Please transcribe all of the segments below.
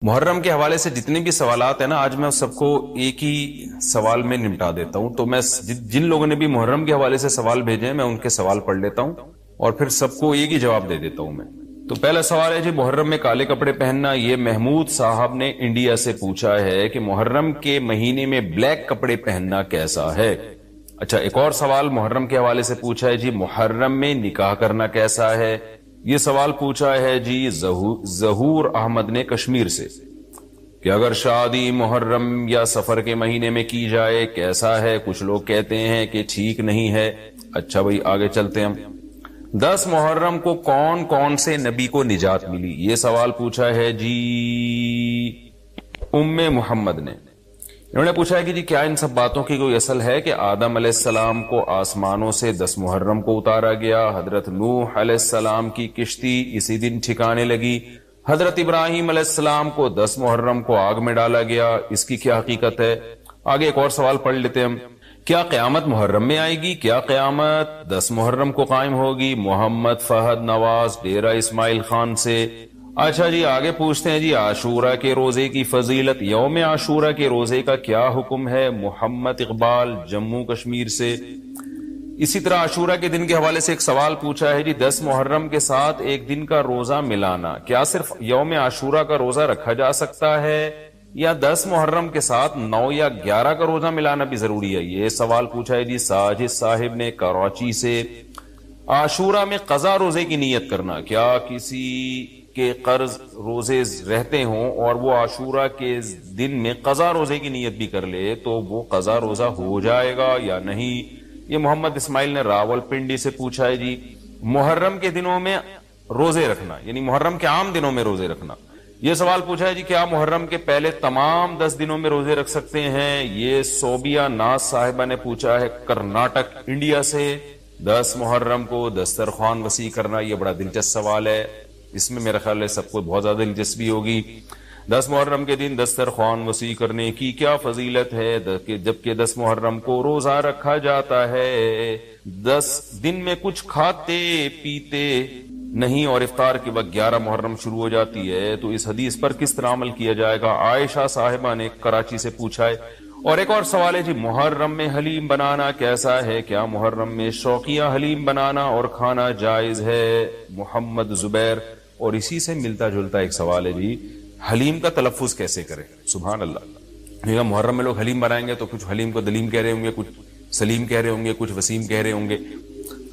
محرم کے حوالے سے جتنے بھی سوالات ہیں نا، آج میں سب کو ایک ہی سوال میں نمٹا دیتا ہوں. تو میں جن لوگوں نے بھی محرم کے حوالے سے سوال بھیجے ہیں میں ان کے سوال پڑھ لیتا ہوں اور پھر سب کو ایک ہی جواب دے دیتا ہوں میں. تو پہلا سوال ہے جی، محرم میں کالے کپڑے پہننا. یہ محمود صاحب نے انڈیا سے پوچھا ہے کہ محرم کے مہینے میں بلیک کپڑے پہننا کیسا ہے. اچھا، ایک اور سوال محرم کے حوالے سے پوچھا ہے جی، محرم میں نکاح کرنا کیسا ہے. یہ سوال پوچھا ہے جی ظہور احمد نے کشمیر سے کہ اگر شادی محرم یا سفر کے مہینے میں کی جائے کیسا ہے. کچھ لوگ کہتے ہیں کہ ٹھیک نہیں ہے. اچھا بھائی آگے چلتے ہیں ہم. 10 محرم کو کون کون سے نبی کو نجات ملی. یہ سوال پوچھا ہے جی محمد نے. انہوں نے پوچھا ہے کہ جی کیا ان سب باتوں کی کوئی اصل ہے کہ آدم علیہ السلام کو آسمانوں سے 10 محرم کو اتارا گیا، حضرت نوح علیہ السلام کی کشتی اسی دن ٹھکانے لگی، حضرت ابراہیم علیہ السلام کو 10 محرم کو آگ میں ڈالا گیا، اس کی کیا حقیقت ہے. آگے ایک اور سوال پڑھ لیتے ہیں ہم. کیا قیامت محرم میں آئے گی؟ کیا قیامت 10 محرم کو قائم ہوگی؟ محمد فہد نواز ڈیرہ اسماعیل خان سے. اچھا جی آگے پوچھتے ہیں جی عاشورہ کے روزے کی فضیلت. یوم عاشورہ کے روزے کا کیا حکم ہے؟ محمد اقبال جموں کشمیر سے. اسی طرح عاشورہ کے دن کے حوالے سے ایک سوال پوچھا ہے جی، 10 محرم کے ساتھ ایک دن کا روزہ ملانا، کیا صرف یوم عاشورہ کا روزہ رکھا جا سکتا ہے یا 10 محرم کے ساتھ 9 یا 11 کا روزہ ملانا بھی ضروری ہے؟ یہ سوال پوچھا ہے جی ساجد صاحب نے کراچی سے. عاشورہ میں قضا روزے کی نیت کرنا، کیا کسی کے قرض روزے رہتے ہوں اور وہ عاشورہ کے دن میں قضا روزے کی نیت بھی کر لے تو وہ قضا روزہ ہو جائے گا یا نہیں؟ یہ محمد اسماعیل نے راول پنڈی سے پوچھا ہے جی. محرم کے دنوں میں روزے رکھنا یعنی محرم کے عام دنوں میں روزے رکھنا. یہ سوال پوچھا ہے جی کیا محرم کے پہلے تمام 10 دنوں میں روزے رکھ سکتے ہیں؟ یہ صوبیہ ناز صاحبہ نے پوچھا ہے کرناٹک انڈیا سے. 10 محرم کو دسترخوان وسیع کرنا، یہ بڑا دلچسپ سوال ہے. اس میں میرا خیال ہے سب کو بہت زیادہ دلچسپی ہوگی. 10 محرم کے دن دسترخوان وسیع کرنے کی کیا فضیلت ہے جبکہ 10 محرم کو روزہ رکھا جاتا ہے؟ 10 دن میں کچھ کھاتے پیتے نہیں اور افطار کے وقت 11 محرم شروع ہو جاتی ہے، تو اس حدیث پر کس طرح عمل کیا جائے گا؟ عائشہ صاحبہ نے کراچی سے پوچھا ہے. اور ایک اور سوال ہے جی، محرم میں حلیم بنانا کیسا ہے؟ کیا محرم میں شوقیہ حلیم بنانا اور کھانا جائز ہے؟ محمد زبیر. اور اسی سے ملتا جلتا ایک سوال ہے جی، حلیم کا تلفظ کیسے کریں؟ سبحان اللہ. محرم میں لوگ حلیم بنائیں گے تو کچھ حلیم کو دلیم کہہ رہے ہوں گے، کچھ سلیم کہہ رہے ہوں گے، کچھ وسیم کہہ رہے ہوں گے.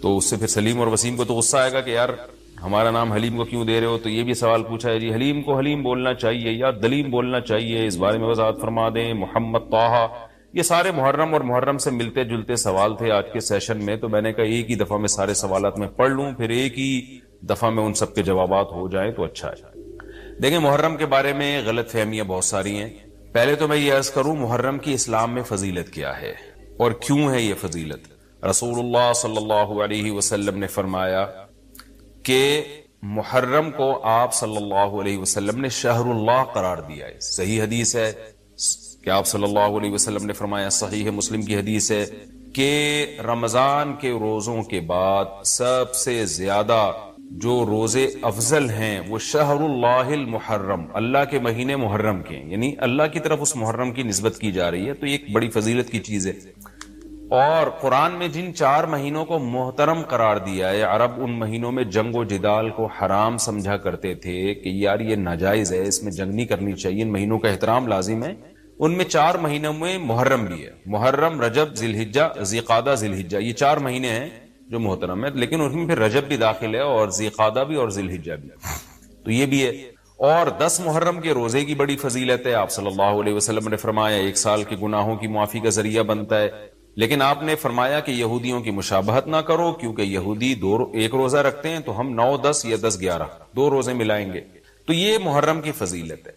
تو اس سے پھر سلیم اور وسیم کو تو غصہ آئے گا کہ یار ہمارا نام حلیم کو کیوں دے رہے ہو. تو یہ بھی سوال پوچھا ہے جی، حلیم کو حلیم بولنا چاہیے یا دلیم بولنا چاہیے؟ اس بارے میں وضاحت فرما دیں. محمد طاہا. یہ سارے محرم اور محرم سے ملتے جلتے سوال تھے آج کے سیشن میں، تو میں نے کہا ایک ہی دفعہ میں سارے سوالات میں پڑھ لوں، پھر ایک ہی دفعہ میں ان سب کے جوابات ہو جائیں تو اچھا ہے. دیکھیں محرم کے بارے میں غلط فہمیاں بہت ساری ہیں. پہلے تو میں یہ عرض کروں محرم کی اسلام میں فضیلت کیا ہے اور کیوں ہے یہ فضیلت. رسول اللہ صلی اللہ علیہ وسلم نے فرمایا کہ محرم کو آپ صلی اللہ علیہ وسلم نے شہر اللہ قرار دیا ہے. صحیح حدیث ہے کہ آپ صلی اللہ علیہ وسلم نے فرمایا، صحیح مسلم کی حدیث ہے کہ رمضان کے روزوں کے بعد سب سے زیادہ جو روزے افضل ہیں وہ شہر اللہ المحرم، اللہ کے مہینے محرم کے، یعنی اللہ کی طرف اس محرم کی نسبت کی جا رہی ہے. تو یہ ایک بڑی فضیلت کی چیز ہے. اور قرآن میں جن 4 مہینوں کو محترم قرار دیا ہے، عرب ان مہینوں میں جنگ و جدال کو حرام سمجھا کرتے تھے کہ یار یہ ناجائز ہے، اس میں جنگ نہیں کرنی چاہیے، ان مہینوں کا احترام لازم ہے. ان میں 4 مہینوں میں محرم بھی ہے. محرم، رجب، ذی الحجہ، ذی قعدہ، ذی الحجہ، یہ 4 مہینے ہیں جو محترم ہے. لیکن ان میں پھر رجب بھی داخل ہے اور ذی قعدہ بھی اور ذی الحجہ بھی، تو یہ بھی ہے. اور 10 محرم کے روزے کی بڑی فضیلت ہے. آپ صلی اللہ علیہ وسلم نے فرمایا 1 سال کے گناہوں کی معافی کا ذریعہ بنتا ہے. لیکن آپ نے فرمایا کہ یہودیوں کی مشابہت نہ کرو، کیونکہ یہودی 1 روزہ رکھتے ہیں تو ہم 9 10 یا 10 11 2 روزے ملائیں گے. تو یہ محرم کی فضیلت ہے.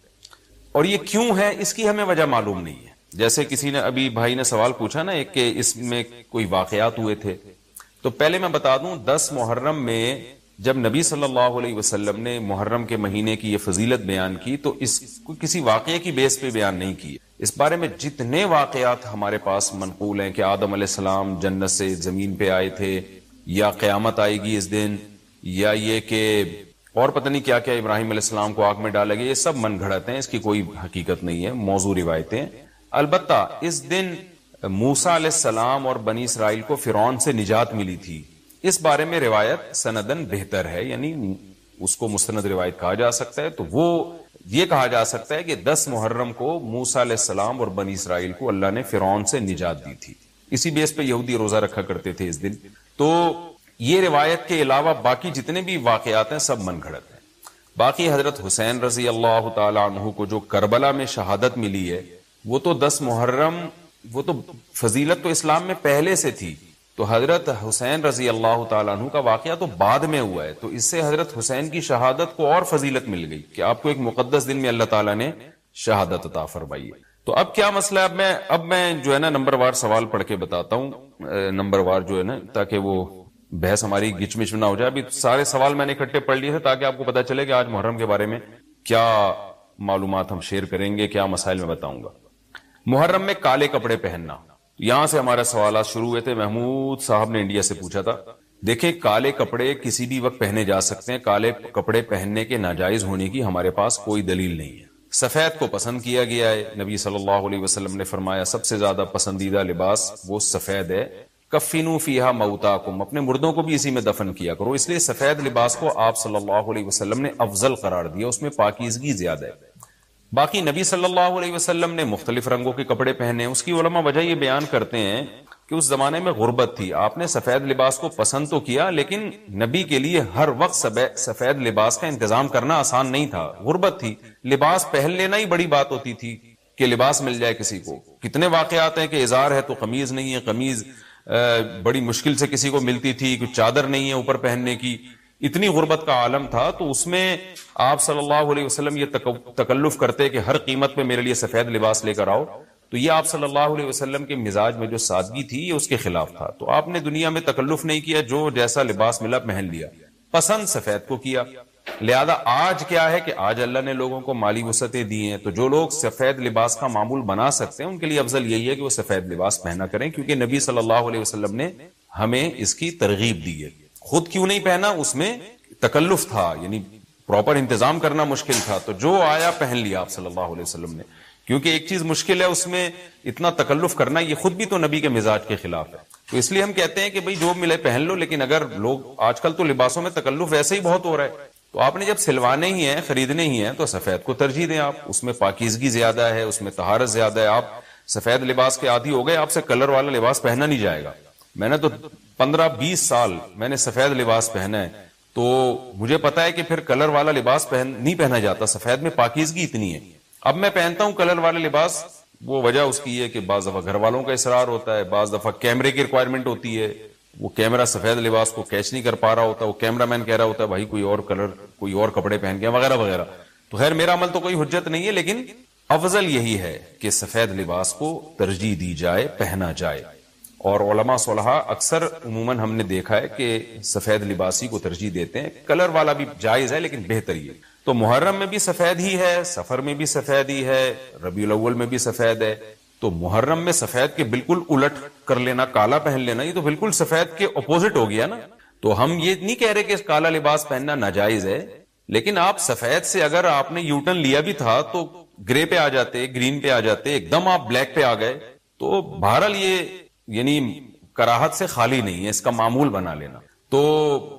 اور یہ کیوں ہے اس کی ہمیں وجہ معلوم نہیں ہے. جیسے کسی نے ابھی بھائی نے سوال پوچھا نا ایک کہ اس میں کوئی واقعات ہوئے تھے، تو پہلے میں بتا دوں 10 محرم میں جب نبی صلی اللہ علیہ وسلم نے محرم کے مہینے کی یہ فضیلت بیان کی تو اس کو کسی واقعے کی بیس پہ بیان نہیں کی. اس بارے میں جتنے واقعات ہمارے پاس منقول ہیں کہ آدم علیہ السلام جنت سے زمین پہ آئے تھے، یا قیامت آئے گی اس دن، یا یہ کہ اور پتہ نہیں کیا کیا ابراہیم علیہ السلام کو آگ میں ڈالا گیا. یہ سب من گھڑت ہیں, اس کی کوئی حقیقت نہیں ہے, موضوع روایتیں. البتہ اس دن موسیٰ علیہ السلام اور بنی اسرائیل کو فرعون سے نجات ملی تھی, اس بارے میں روایت سندن بہتر ہے, یعنی اس کو مستند روایت کہا جا سکتا ہے. تو وہ یہ کہا جا سکتا ہے کہ 10 محرم کو موسیٰ علیہ السلام اور بنی اسرائیل کو اللہ نے فرعون سے نجات دی تھی. اسی بیس پہ یہودی روزہ رکھا کرتے تھے اس دن. تو یہ روایت کے علاوہ باقی جتنے بھی واقعات ہیں سب من گھڑت ہیں. باقی حضرت حسین رضی اللہ تعالی عنہ کو جو کربلا میں شہادت ملی ہے, وہ تو 10 محرم, وہ تو فضیلت تو اسلام میں پہلے سے تھی. تو حضرت حسین رضی اللہ تعالیٰ عنہ کا واقعہ تو بعد میں ہوا ہے, تو اس سے حضرت حسین کی شہادت کو اور فضیلت مل گئی کہ آپ کو ایک مقدس دن میں اللہ تعالیٰ نے شہادت عطا فرمائی ہے. تو اب کیا مسئلہ ہے, اب میں جو ہے نا نمبر وار سوال پڑھ کے بتاتا ہوں, نمبر وار جو ہے نا, تاکہ وہ بحث ہماری گچ مچ نہ ہو جائے. ابھی سارے سوال میں نے اکٹھے پڑھ لیے تھے تاکہ آپ کو پتا چلے کہ آج محرم کے بارے میں کیا معلومات ہم شیئر کریں گے, کیا مسائل میں بتاؤں گا. محرم میں کالے کپڑے پہننا, یہاں سے ہمارے سوالات شروع ہوئے تھے. محمود صاحب نے انڈیا سے پوچھا تھا. دیکھیں, کالے کپڑے کسی بھی وقت پہنے جا سکتے ہیں. کالے کپڑے پہننے کے ناجائز ہونے کی ہمارے پاس کوئی دلیل نہیں ہے. سفید کو پسند کیا گیا ہے. نبی صلی اللہ علیہ وسلم نے فرمایا سب سے زیادہ پسندیدہ لباس وہ سفید ہے. کفنوا فیہا موتاکم, اپنے مردوں کو بھی اسی میں دفن کیا کرو. اس لیے سفید لباس کو آپ صلی اللہ علیہ وسلم نے افضل قرار دیا, اس میں پاکیزگی زیادہ ہے. باقی نبی صلی اللہ علیہ وسلم نے مختلف رنگوں کے کپڑے پہنے. اس کی علماء وجہ یہ بیان کرتے ہیں کہ اس زمانے میں غربت تھی. آپ نے سفید لباس کو پسند تو کیا, لیکن نبی کے لیے ہر وقت سفید لباس کا انتظام کرنا آسان نہیں تھا. غربت تھی, لباس پہن لینا ہی بڑی بات ہوتی تھی کہ لباس مل جائے کسی کو. کتنے واقعات ہیں کہ ازار ہے تو قمیض نہیں ہے, قمیض بڑی مشکل سے کسی کو ملتی تھی, کچھ چادر نہیں ہے اوپر پہننے کی. اتنی غربت کا عالم تھا, تو اس میں آپ صلی اللہ علیہ وسلم یہ تکلف کرتے کہ ہر قیمت پہ میرے لیے سفید لباس لے کر آؤ. تو یہ آپ صلی اللہ علیہ وسلم کے مزاج میں جو سادگی تھی یہ اس کے خلاف تھا. تو آپ نے دنیا میں تکلف نہیں کیا, جو جیسا لباس ملا پہن لیا, پسند سفید کو کیا. لہذا آج کیا ہے کہ آج اللہ نے لوگوں کو مالی وسعتیں دی ہیں, تو جو لوگ سفید لباس کا معمول بنا سکتے ہیں ان کے لیے افضل یہی ہے کہ وہ سفید لباس پہنا کریں, کیونکہ نبی صلی اللہ علیہ وسلم نے ہمیں اس کی ترغیب دی ہے. خود کیوں نہیں پہنا, اس میں تکلف تھا, یعنی پراپر انتظام کرنا مشکل تھا. تو جو آیا پہن لیا آپ صلی اللہ علیہ وسلم نے, کیونکہ ایک چیز مشکل ہے اس میں اتنا تکلف کرنا, یہ خود بھی تو نبی کے مزاج کے خلاف ہے. تو اس لیے ہم کہتے ہیں کہ بھئی جو ملے پہن لو. لیکن اگر لوگ آج کل تو لباسوں میں تکلف ویسے ہی بہت ہو رہا ہے, تو آپ نے جب سلوانے ہی ہیں, خریدنے ہی ہیں, تو سفید کو ترجیح دیں آپ. اس میں پاکیزگی زیادہ ہے, اس میں طہارت زیادہ ہے. آپ سفید لباس کے عادی ہو گئے, آپ سے کلر والا لباس پہنا نہیں جائے گا. میں نے تو 15-20 سال میں نے سفید لباس پہنا ہے, تو مجھے پتا ہے کہ پھر کلر والا لباس نہیں پہنا جاتا. سفید میں پاکیزگی اتنی ہے. اب میں پہنتا ہوں کلر والا لباس, وہ وجہ اس کی ہے کہ بعض دفعہ گھر والوں کا اصرار ہوتا ہے, بعض دفعہ کیمرے کی ریکوائرمنٹ ہوتی ہے, وہ کیمرہ سفید لباس کو کیچ نہیں کر پا رہا ہوتا, وہ کیمرہ مین کہہ رہا ہوتا ہے بھائی کوئی اور کلر, کوئی اور کپڑے پہن کے وغیرہ وغیرہ. تو خیر میرا عمل تو کوئی حجت نہیں ہے, لیکن افضل یہی ہے کہ سفید لباس کو ترجیح دی جائے, پہنا جائے. اور علماء صلحاء اکثر عموماً ہم نے دیکھا ہے کہ سفید لباسی کو ترجیح دیتے ہیں. کلر والا بھی جائز ہے لیکن بہتر ہی ہے. تو محرم میں بھی سفید ہی ہے, سفر میں بھی سفید ہی ہے, ربیع الاول میں بھی سفید ہے. تو محرم میں سفید کے بالکل الٹ کر لینا, کالا پہن لینا, یہ تو بالکل سفید کے اپوزٹ ہو گیا نا. تو ہم یہ نہیں کہہ رہے کہ کالا لباس پہننا ناجائز ہے, لیکن آپ سفید سے اگر آپ نے یوٹرن لیا بھی تھا تو گرے پہ آ جاتے, گرین پہ آ جاتے, ایک دم آپ بلیک پہ آ گئے, تو بہرحال یہ یعنی کراہت سے خالی نہیں ہے, اس کا معمول بنا لینا. تو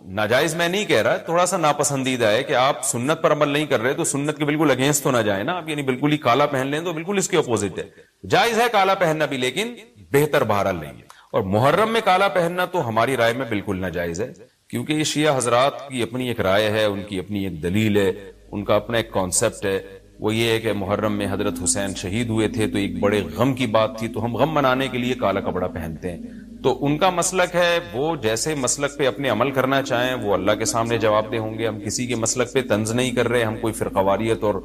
ناجائز میں نہیں کہہ رہا, تھوڑا سا ناپسندیدہ ہے کہ آپ سنت پر عمل نہیں کر رہے, تو سنت کے بالکل اگینسٹ تو نہ جائیں نا آپ, یعنی بالکل ہی کالا پہن لیں تو بالکل اس کے اپوزٹ ہے. جائز ہے کالا پہننا بھی, لیکن بہتر بہرحال نہیں ہے. اور محرم میں کالا پہننا تو ہماری رائے میں بالکل ناجائز ہے, کیونکہ یہ شیعہ حضرات کی اپنی ایک رائے ہے, ان کی اپنی ایک دلیل ہے, ان کا اپنا ایک کانسیپٹ ہے. وہ یہ ہے کہ محرم میں حضرت حسین شہید ہوئے تھے, تو ایک بڑے غم کی بات تھی, تو ہم غم منانے کے لیے کالا کپڑا پہنتے ہیں. تو ان کا مسلک ہے, وہ جیسے مسلک پہ اپنے عمل کرنا چاہیں وہ اللہ کے سامنے جواب دہ ہوں گے. ہم کسی کے مسلک پہ طنز نہیں کر رہے, ہم کوئی فرقواریت اور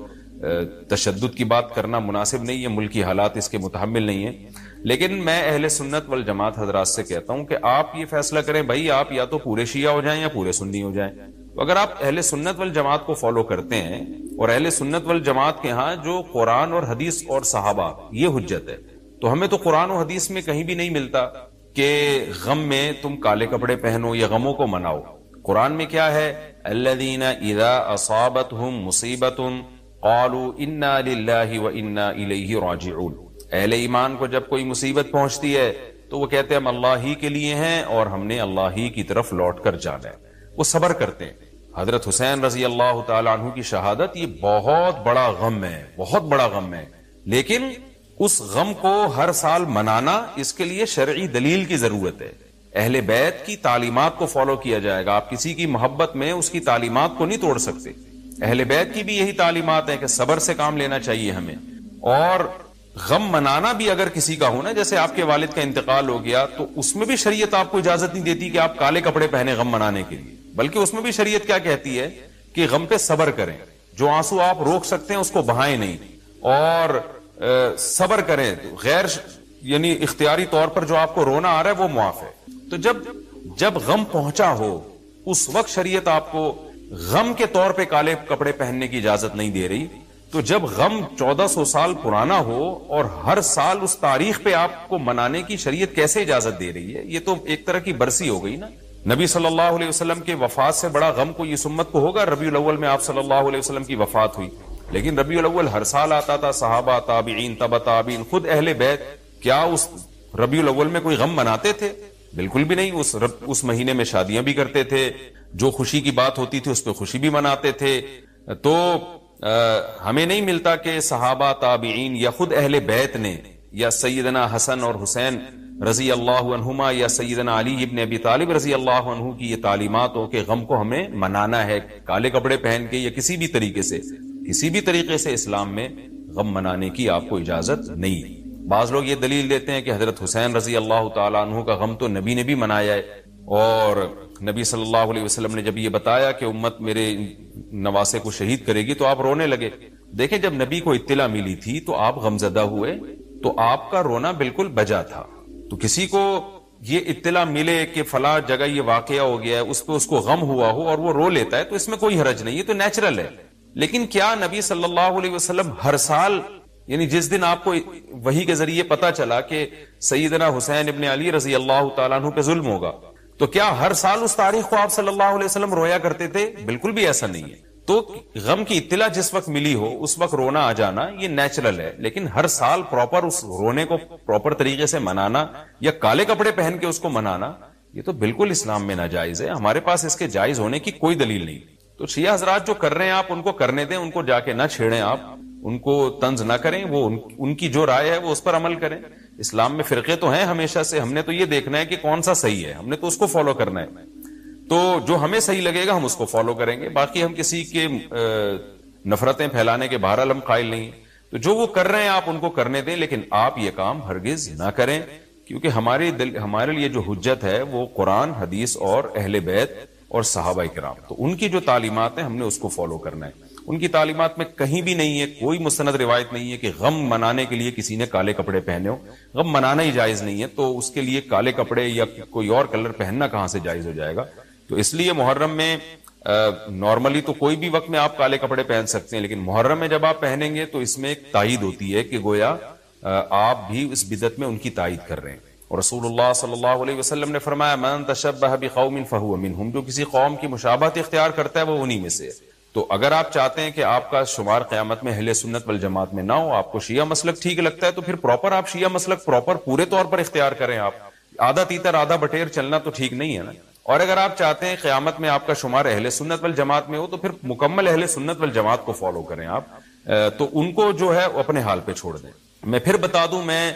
تشدد کی بات کرنا مناسب نہیں ہے, ملکی حالات اس کے متحمل نہیں ہیں. لیکن میں اہل سنت والجماعت حضرات سے کہتا ہوں کہ آپ یہ فیصلہ کریں بھائی, آپ یا تو پورے شیعہ ہو جائیں یا پورے سنی ہو جائیں. تو اگر آپ اہل سنت والجماعت کو فالو کرتے ہیں, اور اہل سنت والجماعت کے ہاں جو قرآن اور حدیث اور صحابہ یہ حجت ہے, تو ہمیں تو قرآن و حدیث میں کہیں بھی نہیں ملتا کہ غم میں تم کالے کپڑے پہنو یا غموں کو مناؤ. قرآن میں کیا ہے؟ الذین اذا اصابتہم مصیبۃ قالوا انا للہ وانا الیہ راجعون. اہل ایمان کو جب کوئی مصیبت پہنچتی ہے تو وہ کہتے ہیں ہم اللہ ہی کے لیے ہیں اور ہم نے اللہ ہی کی طرف لوٹ کر جانا ہے. وہ صبر کرتے ہیں. حضرت حسین رضی اللہ تعالی عنہ کی شہادت یہ بہت بڑا غم ہے، بہت بڑا غم ہے، لیکن اس غم کو ہر سال منانا، اس کے لیے شرعی دلیل کی ضرورت ہے. اہل بیت کی تعلیمات کو فالو کیا جائے گا. آپ کسی کی محبت میں اس کی تعلیمات کو نہیں توڑ سکتے. اہل بیت کی بھی یہی تعلیمات ہیں کہ صبر سے کام لینا چاہیے ہمیں. اور غم منانا بھی اگر کسی کا ہونا، جیسے آپ کے والد کا انتقال ہو گیا، تو اس میں بھی شریعت آپ کو اجازت نہیں دیتی کہ آپ کالے کپڑے پہنے غم منانے کے لیے، بلکہ اس میں بھی شریعت کیا کہتی ہے کہ غم پہ صبر کریں. جو آنسو آپ روک سکتے ہیں اس کو بہائیں نہیں، اور صبر کریں. غیر یعنی اختیاری طور پر جو آپ کو رونا آ رہا ہے وہ معاف ہے. تو جب غم پہنچا ہو اس وقت شریعت آپ کو غم کے طور پہ کالے کپڑے پہننے کی اجازت نہیں دے رہی. تو جب غم 1400 سال پرانا ہو اور ہر سال اس تاریخ پہ آپ کو منانے کی شریعت کیسے اجازت دے رہی ہے؟ یہ تو ایک طرح کی برسی ہو گئی نا. نبی صلی اللہ علیہ وسلم کے وفات سے بڑا غم کو اس امت کو ہوگا. ربیع الاول میں آپ صلی اللہ علیہ وسلم کی وفات ہوئی، لیکن ربیع الاول ہر سال آتا تھا. صحابہ، تابعین، تبع تابعین، خود اہل بیت کیا اس ربیع الاول میں کوئی غم مناتے تھے؟ بالکل بھی نہیں. اس مہینے میں شادیاں بھی کرتے تھے، جو خوشی کی بات ہوتی تھی اس پہ خوشی بھی مناتے تھے. تو ہمیں نہیں ملتا کہ صحابہ، تابعین یا خود اہل بیت نے، یا سیدنا حسن اور حسین رضی اللہ عنہما یا سیدنا علی ابن ابی طالب رضی اللہ عنہ کی یہ تعلیمات ہو کہ غم کو ہمیں منانا ہے کالے کپڑے پہن کے یا کسی بھی طریقے سے. اسلام میں غم منانے کی آپ کو اجازت نہیں. بعض لوگ یہ دلیل دیتے ہیں کہ حضرت حسین رضی اللہ تعالیٰ عنہ کا غم تو نبی نے بھی منایا ہے، اور نبی صلی اللہ علیہ وسلم نے جب یہ بتایا کہ امت میرے نواسے کو شہید کرے گی تو آپ رونے لگے. دیکھیں جب نبی کو اطلاع ملی تھی تو آپ غمزدہ ہوئے تو آپ کا رونا بالکل بجا تھا. تو کسی کو یہ اطلاع ملے کہ فلاں جگہ یہ واقعہ ہو گیا ہے، اس پہ اس کو غم ہوا ہو اور وہ رو لیتا ہے تو اس میں کوئی حرج نہیں، یہ تو نیچرل ہے. لیکن کیا نبی صلی اللہ علیہ وسلم ہر سال، یعنی جس دن آپ کو وحی کے ذریعے پتا چلا کہ سیدنا حسین ابن علی رضی اللہ تعالیٰ عنہ پہ ظلم ہوگا، تو کیا ہر سال اس تاریخ کو آپ صلی اللہ علیہ وسلم رویا کرتے تھے؟ بالکل بھی ایسا نہیں ہے. تو غم کی اطلاع جس وقت ملی ہو اس وقت رونا آ جانا یہ نیچرل ہے، لیکن ہر سال پراپر اس رونے کو پراپر طریقے سے منانا یا کالے کپڑے پہن کے اس کو منانا یہ تو بالکل اسلام میں ناجائز ہے. ہمارے پاس اس کے جائز ہونے کی کوئی دلیل نہیں. تو شیعہ حضرات جو کر رہے ہیں آپ ان کو کرنے دیں، ان کو جا کے نہ چھیڑیں، آپ ان کو طنز نہ کریں. وہ ان کی جو رائے ہے وہ اس پر عمل کریں. اسلام میں فرقے تو ہیں ہمیشہ سے، ہم نے تو یہ دیکھنا ہے کہ کون سا صحیح ہے، ہم نے تو اس کو فالو کرنا ہے. تو جو ہمیں صحیح لگے گا ہم اس کو فالو کریں گے. باقی ہم کسی کے نفرتیں پھیلانے کے بہرحال ہم قائل نہیں. تو جو وہ کر رہے ہیں آپ ان کو کرنے دیں، لیکن آپ یہ کام ہرگز نہ کریں، کیونکہ ہمارے لیے جو حجت ہے وہ قرآن، حدیث اور اہل بیت اور صحابہ کرام. تو ان کی جو تعلیمات ہیں ہم نے اس کو فالو کرنا ہے. ان کی تعلیمات میں کہیں بھی نہیں ہے، کوئی مستند روایت نہیں ہے کہ غم منانے کے لیے کسی نے کالے کپڑے پہنے ہو. غم منانا ہی جائز نہیں ہے تو اس کے لیے کالے کپڑے یا کوئی اور کلر پہننا کہاں سے جائز ہو جائے گا؟ تو اس لیے محرم میں نارملی تو کوئی بھی وقت میں آپ کالے کپڑے پہن سکتے ہیں، لیکن محرم میں جب آپ پہنیں گے تو اس میں ایک تائید ہوتی ہے کہ گویا آپ بھی اس بدعت میں ان کی تائید کر رہے ہیں. اور رسول اللہ صلی اللہ علیہ وسلم نے فرمایا من تشبہ بقوم فہو منہم، جو کسی قوم کی مشابہت اختیار کرتا ہے وہ انہی میں سے. تو اگر آپ چاہتے ہیں کہ آپ کا شمار قیامت میں اہل سنت والجماعت میں نہ ہو، آپ کو شیعہ مسلک ٹھیک لگتا ہے تو پھر پراپر آپ شیعہ مسلک پراپر پورے طور پر اختیار کریں. آپ آدھا تیتر آدھا بٹیر چلنا تو ٹھیک نہیں ہے نا. اور اگر آپ چاہتے ہیں قیامت میں آپ کا شمار اہل سنت والجماعت میں ہو تو پھر مکمل اہل سنت والجماعت کو فالو کریں آپ. تو ان کو جو ہے اپنے حال پہ چھوڑ دیں. میں پھر بتا دوں، میں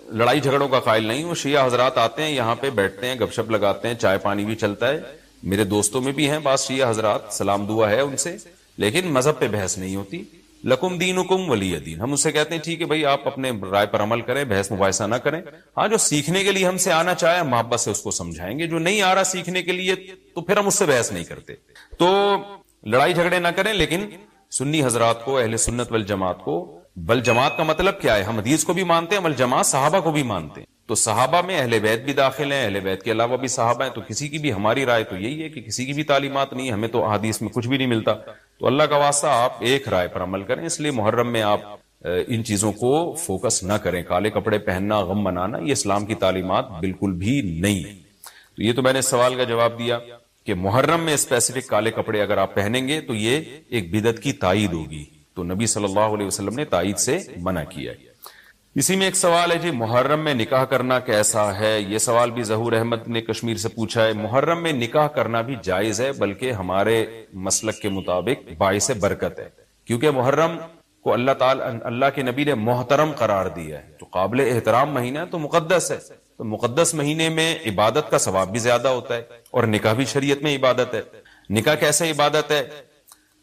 لڑائی جھگڑوں کا قائل نہیں ہوں. شیعہ حضرات آتے ہیں یہاں پہ بیٹھتے ہیں، گپ شپ لگاتے ہیں، چائے پانی بھی چلتا ہے. میرے دوستوں میں بھی ہیں بعض شیعہ حضرات، سلام دعا ہے ان سے، لیکن مذہب پہ بحث نہیں ہوتی. لکم دینکم ولی دین. ہم ان سے کہتے ہیں ٹھیک ہے بھائی آپ اپنے رائے پر عمل کریں، بحث مباحثہ نہ کریں. ہاں جو سیکھنے کے لیے ہم سے آنا چاہے ہم محبت سے اس کو سمجھائیں گے، جو نہیں آ رہا سیکھنے کے لیے تو پھر ہم اس سے بحث نہیں کرتے. تو لڑائی جھگڑے نہ کریں. لیکن سنی حضرات کو، اہل سنت والجماعت کو، بل جماعت کا مطلب کیا ہے؟ ہم حدیث کو بھی مانتے ہیں، بل جماعت صحابہ کو بھی مانتے ہیں. تو صحابہ میں اہل بیت بھی داخل ہیں، اہل بیت کے علاوہ بھی صحابہ ہیں. تو کسی کی بھی ہماری رائے تو یہی ہے کہ کسی کی بھی تعلیمات نہیں، ہمیں تو حدیث میں کچھ بھی نہیں ملتا. تو اللہ کا واسطہ آپ ایک رائے پر عمل کریں. اس لیے محرم میں آپ ان چیزوں کو فوکس نہ کریں. کالے کپڑے پہننا، غم منانا، یہ اسلام کی تعلیمات بالکل بھی نہیں. تو یہ تو میں نے سوال کا جواب دیا کہ محرم میں اسپیسیفک کالے کپڑے اگر آپ پہنیں گے تو یہ ایک بدعت کی تائید ہوگی، تو نبی صلی اللہ علیہ وسلم نے تائید سے منع کیا ہے۔ اسی میں ایک سوال ہے جی، محرم میں نکاح کرنا کیسا ہے؟ یہ سوال بھی ظہور احمد نے کشمیر سے پوچھا ہے۔ محرم میں نکاح کرنا بھی جائز ہے، بلکہ ہمارے مسلک کے مطابق باعث برکت ہے، کیونکہ محرم کو اللہ کے نبی نے محترم قرار دیا ہے، تو قابل احترام مہینہ ہے، تو مقدس ہے، تو مقدس مہینے میں عبادت کا ثواب بھی زیادہ ہوتا ہے، اور نکاح بھی شریعت میں عبادت ہے۔ نکاح کیسے عبادت ہے؟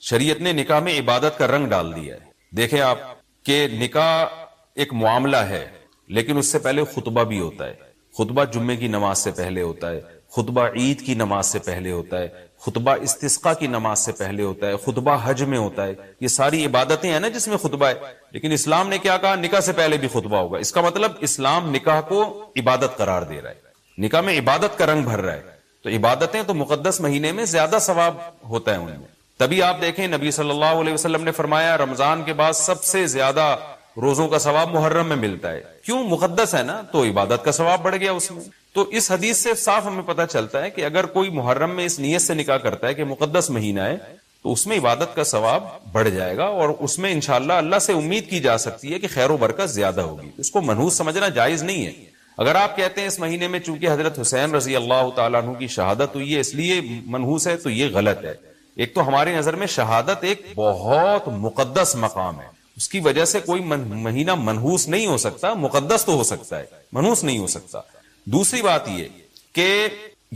شریعت نے نکاح میں عبادت کا رنگ ڈال دیا ہے۔ دیکھیں آپ کہ نکاح ایک معاملہ ہے، لیکن اس سے پہلے خطبہ بھی ہوتا ہے۔ خطبہ جمعے کی نماز سے پہلے ہوتا ہے، خطبہ عید کی نماز سے پہلے ہوتا ہے، خطبہ استسقاء کی نماز سے پہلے ہوتا ہے، خطبہ حج میں ہوتا ہے۔ یہ ساری عبادتیں ہیں نا جس میں خطبہ ہے، لیکن اسلام نے کیا کہا؟ نکاح سے پہلے بھی خطبہ ہوگا۔ اس کا مطلب اسلام نکاح کو عبادت قرار دے رہا ہے، نکاح میں عبادت کا رنگ بھر رہا ہے، تو عبادتیں تو مقدس مہینے میں زیادہ ثواب ہوتا ہے ان میں۔ تبھی آپ دیکھیں نبی صلی اللہ علیہ وسلم نے فرمایا رمضان کے بعد سب سے زیادہ روزوں کا ثواب محرم میں ملتا ہے، کیوں؟ مقدس ہے نا، تو عبادت کا ثواب بڑھ گیا اس میں۔ تو اس حدیث سے صاف ہمیں پتہ چلتا ہے کہ اگر کوئی محرم میں اس نیت سے نکاح کرتا ہے کہ مقدس مہینہ ہے، تو اس میں عبادت کا ثواب بڑھ جائے گا، اور اس میں انشاءاللہ اللہ سے امید کی جا سکتی ہے کہ خیر و برکت زیادہ ہوگی۔ اس کو منحوس سمجھنا جائز نہیں ہے۔ اگر آپ کہتے ہیں اس مہینے میں چونکہ حضرت حسین رضی اللہ تعالیٰ عنہ کی شہادت ہوئی ہے اس لیے منحوس ہے، تو یہ غلط ہے۔ ایک تو ہماری نظر میں شہادت ایک بہت مقدس مقام ہے، اس کی وجہ سے کوئی مہینہ منحوس نہیں ہو سکتا، مقدس تو ہو سکتا ہے، منحوس نہیں ہو سکتا۔ دوسری بات یہ کہ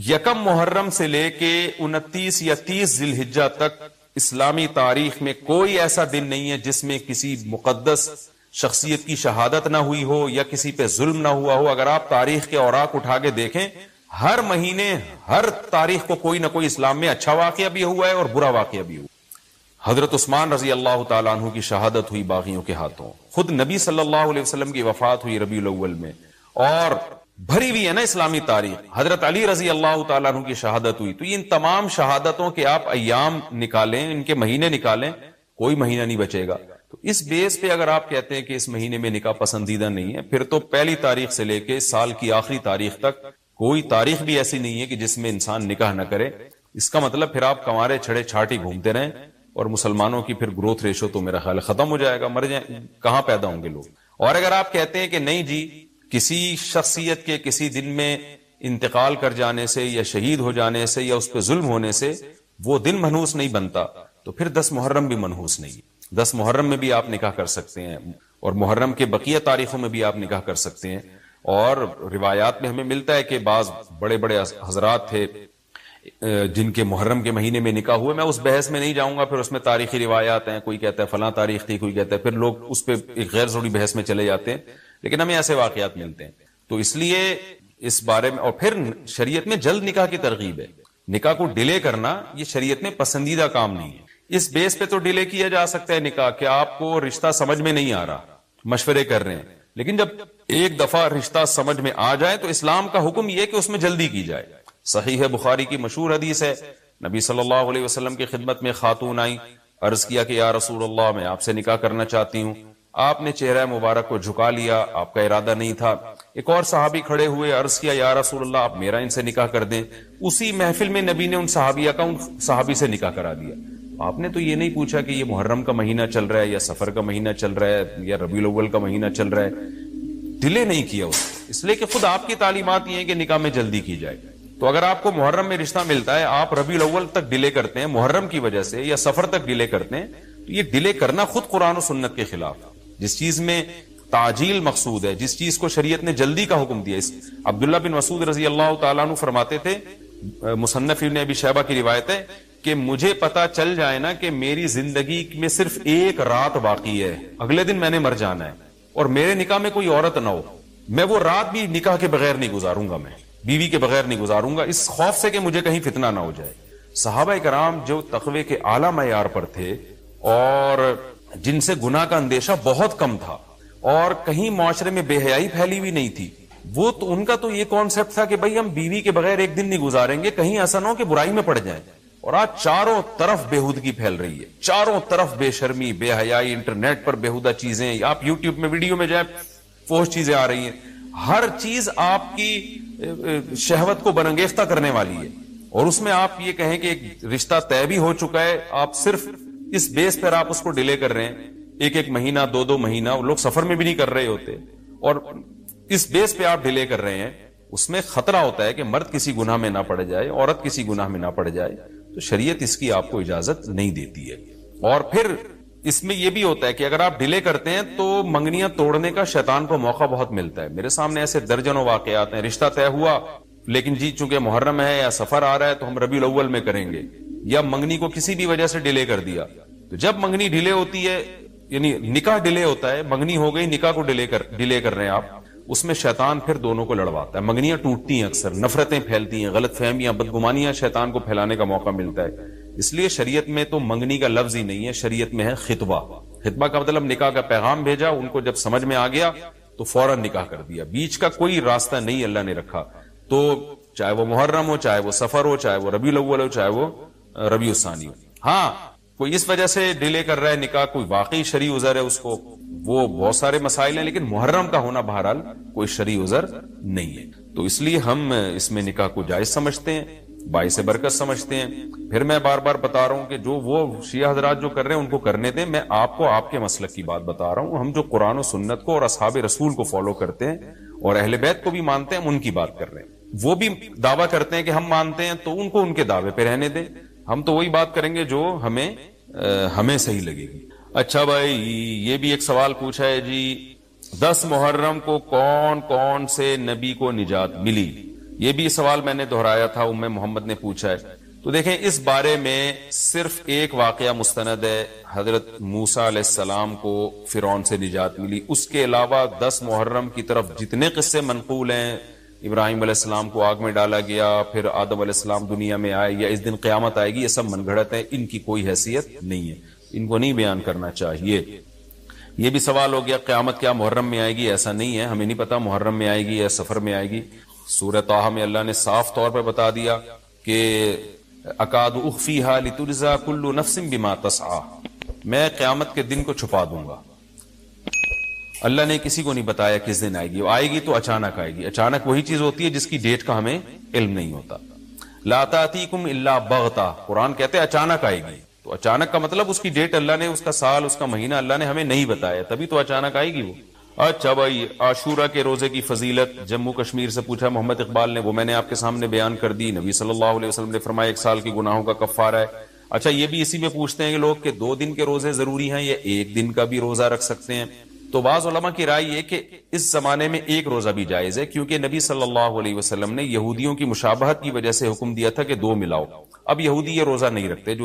یکم محرم سے لے کے 29 یا 30 ذی الحجہ تک اسلامی تاریخ میں کوئی ایسا دن نہیں ہے جس میں کسی مقدس شخصیت کی شہادت نہ ہوئی ہو یا کسی پہ ظلم نہ ہوا ہو۔ اگر آپ تاریخ کے اوراق اٹھا کے دیکھیں، ہر مہینے ہر تاریخ کو کوئی نہ کوئی اسلام میں اچھا واقعہ بھی ہوا ہے اور برا واقعہ بھی ہوا۔ حضرت عثمان رضی اللہ تعالیٰ عنہ کی شہادت ہوئی باغیوں کے ہاتھوں، خود نبی صلی اللہ علیہ وسلم کی وفات ہوئی ربیع الاول میں، اور بھری ہوئی ہے نا اسلامی تاریخ۔ حضرت علی رضی اللہ تعالیٰ عنہ کی شہادت ہوئی۔ تو ان تمام شہادتوں کے آپ ایام نکالیں، ان کے مہینے نکالیں، کوئی مہینہ نہیں بچے گا۔ تو اس بیس پہ اگر آپ کہتے ہیں کہ اس مہینے میں نکاح پسندیدہ نہیں ہے، پھر تو پہلی تاریخ سے لے کے سال کی آخری تاریخ تک کوئی تاریخ بھی ایسی نہیں ہے کہ جس میں انسان نکاح نہ کرے۔ اس کا مطلب پھر آپ کنوارے چھڑے چھاٹی گھومتے رہیں، اور مسلمانوں کی پھر گروتھ ریشو تو میرا خیال ختم ہو جائے گا، مر جائیں، کہاں پیدا ہوں گے لوگ۔ اور اگر آپ کہتے ہیں کہ نہیں جی کسی شخصیت کے کسی دن میں انتقال کر جانے سے یا شہید ہو جانے سے یا اس پہ ظلم ہونے سے وہ دن منحوس نہیں بنتا، تو پھر 10 محرم بھی منحوس نہیں ہے۔ 10 محرم میں بھی آپ نکاح کر سکتے ہیں، اور محرم کے بقیہ تاریخوں میں بھی آپ نکاح کر سکتے ہیں۔ اور روایات میں ہمیں ملتا ہے کہ بعض بڑے بڑے حضرات تھے جن کے محرم کے مہینے میں نکاح ہوئے۔ میں اس بحث میں نہیں جاؤں گا، پھر اس میں تاریخی روایات ہیں، کوئی کہتا ہے فلاں تاریخ تھی، کوئی کہتا ہے، پھر لوگ اس پہ ایک غیر ضروری بحث میں چلے جاتے ہیں، لیکن ہمیں ایسے واقعات ملتے ہیں۔ تو اس لیے اس بارے میں، اور پھر شریعت میں جلد نکاح کی ترغیب ہے۔ نکاح کو ڈیلے کرنا یہ شریعت میں پسندیدہ کام نہیں ہے۔ اس بیس پہ تو ڈیلے کیا جا سکتا ہے نکاح کہ آپ کو رشتہ سمجھ میں نہیں آ رہا، مشورے کر رہے ہیں، لیکن جب ایک دفعہ رشتہ سمجھ میں آ جائے تو اسلام کا حکم یہ کہ اس میں جلدی کی جائے۔ صحیح ہے، بخاری کی مشہور حدیث ہے، نبی صلی اللہ علیہ وسلم کی خدمت میں خاتون آئی، عرض کیا کہ یا رسول اللہ میں آپ سے نکاح کرنا چاہتی ہوں۔ آپ نے چہرہ مبارک کو جھکا لیا، آپ کا ارادہ نہیں تھا۔ ایک اور صحابی کھڑے ہوئے، عرض کیا یا رسول اللہ آپ میرا ان سے نکاح کر دیں۔ اسی محفل میں نبی نے ان صحابیہ کا ان صحابی سے نکاح کرا دیا۔ آپ نے تو یہ نہیں پوچھا کہ یہ محرم کا مہینہ چل رہا ہے یا سفر کا مہینہ چل رہا ہے یا ربیع الاول کا مہینہ چل رہا ہے، ڈیلے نہیں کیا اس لیے کہ خود آپ کی تعلیمات یہ ہیں کہ نکاح میں جلدی کی جائے۔ تو اگر آپ کو محرم میں رشتہ ملتا ہے، آپ ربیع الاول تک ڈیلے کرتے ہیں محرم کی وجہ سے یا سفر تک ڈیلے کرتے ہیں، تو یہ ڈیلے کرنا خود قرآن و سنت کے خلاف۔ جس چیز میں تعجیل مقصود ہے، جس چیز کو شریعت نے جلدی کا حکم دیا، عبداللہ بن مسعود رضی اللہ تعالیٰ عنہ فرماتے تھے، مصنف ابن ابی شیبہ کی روایت ہے کہ مجھے پتا چل جائے نا کہ میری زندگی میں صرف ایک رات باقی ہے، اگلے دن میں نے مر جانا ہے، اور میرے نکاح میں کوئی عورت نہ ہو، میں وہ رات بھی نکاح کے بغیر نہیں گزاروں گا، میں بیوی کے بغیر نہیں گزاروں گا، اس خوف سے کہ مجھے کہیں فتنہ نہ ہو جائے۔ صحابہ کرام جو تقوی کے اعلیٰ معیار پر تھے اور جن سے گناہ کا اندیشہ بہت کم تھا اور کہیں معاشرے میں بے حیائی پھیلی ہوئی نہیں تھی، وہ تو ان کا تو یہ کانسیپٹ تھا کہ بھئی ہم بیوی کے بغیر ایک دن نہیں گزاریں گے، کہیں ایسا نہ ہو کہ برائی میں پڑ جائیں۔ اور آج چاروں طرف بےہودگی پھیل رہی ہے، چاروں طرف بے شرمی، بے حیائی، انٹرنیٹ پر بےہودہ چیزیں، آپ یوٹیوب میں ویڈیو میں جائیں فحش چیزیں آ رہی ہیں، ہر چیز آپ کی شہوت کو برانگیختہ کرنے والی ہے۔ اور اس میں آپ یہ کہیں کہ ایک رشتہ طے بھی ہو چکا ہے، آپ صرف اس بیس پر آپ اس کو ڈیلے کر رہے ہیں، ایک مہینہ، دو مہینہ، لوگ سفر میں بھی نہیں کر رہے ہوتے، اور اس بیس پہ آپ ڈیلے کر رہے ہیں، اس میں خطرہ ہوتا ہے کہ مرد کسی گناہ میں نہ پڑ جائے، عورت کسی گناہ میں نہ پڑ جائے، تو شریعت اس کی آپ کو اجازت نہیں دیتی ہے۔ اور پھر اس میں یہ بھی ہوتا ہے کہ اگر آپ ڈیلے کرتے ہیں تو منگنیاں توڑنے کا شیطان کو موقع بہت ملتا ہے۔ میرے سامنے ایسے درجنوں واقعات ہیں، رشتہ طے ہوا لیکن جی چونکہ محرم ہے یا سفر آ رہا ہے تو ہم ربیع الاول میں کریں گے، یا منگنی کو کسی بھی وجہ سے ڈیلے کر دیا، تو جب منگنی ڈیلے ہوتی ہے، یعنی نکاح ڈیلے ہوتا ہے، منگنی ہو گئی، نکاح کو ڈیلے کر رہے ہیں آپ، اس میں شیطان پھر دونوں کو لڑواتا ہے، منگنیاں ٹوٹتی ہیں، اکثر نفرتیں پھیلتی ہیں، غلط فہمیاں، بدگمانیاں شیطان کو پھیلانے کا موقع ملتا ہے۔ اس لیے شریعت میں تو منگنی کا لفظ ہی نہیں ہے، شریعت میں ہے خطبہ۔ خطبہ کا مطلب نکاح کا پیغام بھیجا، ان کو جب سمجھ میں آ گیا تو فوراً نکاح کر دیا، بیچ کا کوئی راستہ نہیں اللہ نے رکھا۔ تو چاہے وہ محرم ہو، چاہے وہ سفر ہو، چاہے وہ ربیع الاول ہو، چاہے وہ ربیع الثانی ہو۔ ہاں کوئی اس وجہ سے ڈیلے کر رہا ہے نکاح، کوئی واقعی شرعی عذر ہے اس کو، وہ بہت سارے مسائل ہیں، لیکن محرم کا ہونا بہرحال کوئی شرعی عذر نہیں ہے، تو اس لیے ہم اس میں نکاح کو جائز سمجھتے ہیں، باعث برکت سمجھتے ہیں۔ پھر میں بار بار بتا رہا ہوں کہ جو وہ شیعہ حضرات جو کر رہے ہیں ان کو کرنے دیں، میں آپ کو آپ کے مسلک کی بات بتا رہا ہوں۔ ہم جو قرآن و سنت کو اور اصحاب رسول کو فالو کرتے ہیں اور اہل بیت کو بھی مانتے ہیں، ہم ان کی بات کر رہے ہیں۔ وہ بھی دعویٰ کرتے ہیں کہ ہم مانتے ہیں، تو ان کو ان کے دعوے پہ رہنے دیں، ہم تو وہی بات کریں گے جو ہمیں صحیح لگے گی۔ اچھا بھائی، یہ بھی ایک سوال پوچھا ہے جی، 10 محرم کو کون کون سے نبی کو نجات ملی؟ یہ بھی سوال میں نے دہرایا تھا، ام محمد نے پوچھا ہے۔ تو دیکھیں اس بارے میں صرف ایک واقعہ مستند ہے، حضرت موسیٰ علیہ السلام کو فرعون سے نجات ملی۔ اس کے علاوہ 10 محرم کی طرف جتنے قصے منقول ہیں، ابراہیم علیہ السلام کو آگ میں ڈالا گیا، پھر آدم علیہ السلام دنیا میں آئے، یا اس دن قیامت آئے گی، یہ سب من گھڑت ہے، ان کی کوئی حیثیت نہیں ہے، ان کو نہیں بیان کرنا چاہیے۔ یہ بھی سوال ہو گیا قیامت کیا محرم میں آئے گی؟ ایسا نہیں ہے، ہمیں نہیں پتا محرم میں آئے گی یا سفر میں آئے گی۔ سورہ طٰہٰ میں اللہ نے صاف طور پر بتا دیا کہ اکاد اخفیہا لتجزا کل نفس بما تسعی، میں قیامت کے دن کو چھپا دوں گا۔ اللہ نے کسی کو نہیں بتایا کس دن آئے گی، وہ آئے گی تو اچانک آئے گی۔ اچانک وہی چیز ہوتی ہے جس کی ڈیٹ کا ہمیں علم نہیں ہوتا۔ لا تأتیکم الا بغتہ، قرآن کہتے ہیں اچانک آئے گی، تو اچانک کا مطلب اس کی ڈیٹ اللہ نے، اس کا سال، اس کا مہینہ اللہ نے ہمیں نہیں بتایا، تبھی تو اچانک آئے گی وہ۔ اچھا بھائی، عاشورہ کے روزے کی فضیلت جموں کشمیر سے پوچھا محمد اقبال نے، وہ میں نے آپ کے سامنے بیان کر دی۔ نبی صلی اللہ علیہ وسلم نے فرمایا 1 سال کے گناہوں کا کفارہ ہے۔ اچھا یہ بھی اسی میں پوچھتے ہیں کہ لوگ کہ 2 دن کے روزے ضروری ہیں یا 1 دن کا بھی روزہ رکھ سکتے ہیں؟ تو بعض علماء کی رائے یہ کہ اس زمانے میں 1 روزہ بھی جائز ہے، کیونکہ نبی صلی اللہ علیہ وسلم نے یہودیوں کی مشابہت کی وجہ سے حکم دیا تھا کہ 2 ملاؤ۔ اب یہودی یہ روزہ نہیں رکھتے،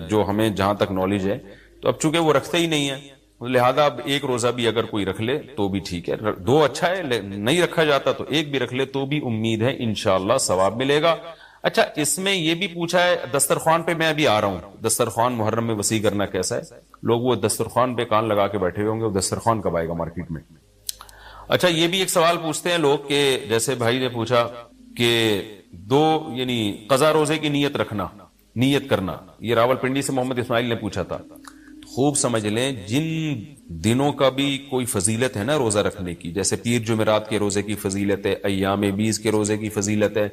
جو ہمیں جہاں تک نالج ہے، تو اب چونکہ وہ رکھتے ہی نہیں ہیں، لہذا اب 1 روزہ بھی اگر کوئی رکھ لے تو بھی ٹھیک ہے، 2 اچھا ہے، نہیں رکھا جاتا تو 1 بھی رکھ لے تو بھی امید ہے انشاءاللہ ثواب ملے گا۔ اچھا اس میں یہ بھی پوچھا ہے، دسترخوان پہ میں ابھی آ رہا ہوں، دسترخوان محرم میں وسیع کرنا کیسا ہے؟ لوگ وہ دسترخوان پہ کان لگا کے بیٹھے ہوں گے، وہ دسترخوان کب آئے گا مارکیٹ میں؟ اچھا یہ بھی ایک سوال پوچھتے ہیں لوگ کہ جیسے بھائی نے پوچھا کہ 2 یعنی قضا روزے کی نیت کرنا، یہ راول پنڈی سے محمد اسماعیل نے پوچھا تھا۔ خوب سمجھ لیں، جن دنوں کا بھی کوئی فضیلت ہے نا روزہ رکھنے کی، جیسے پیر جمعرات کے روزے کی فضیلت ہے، ایام 20 کے روزے کی فضیلت ہے،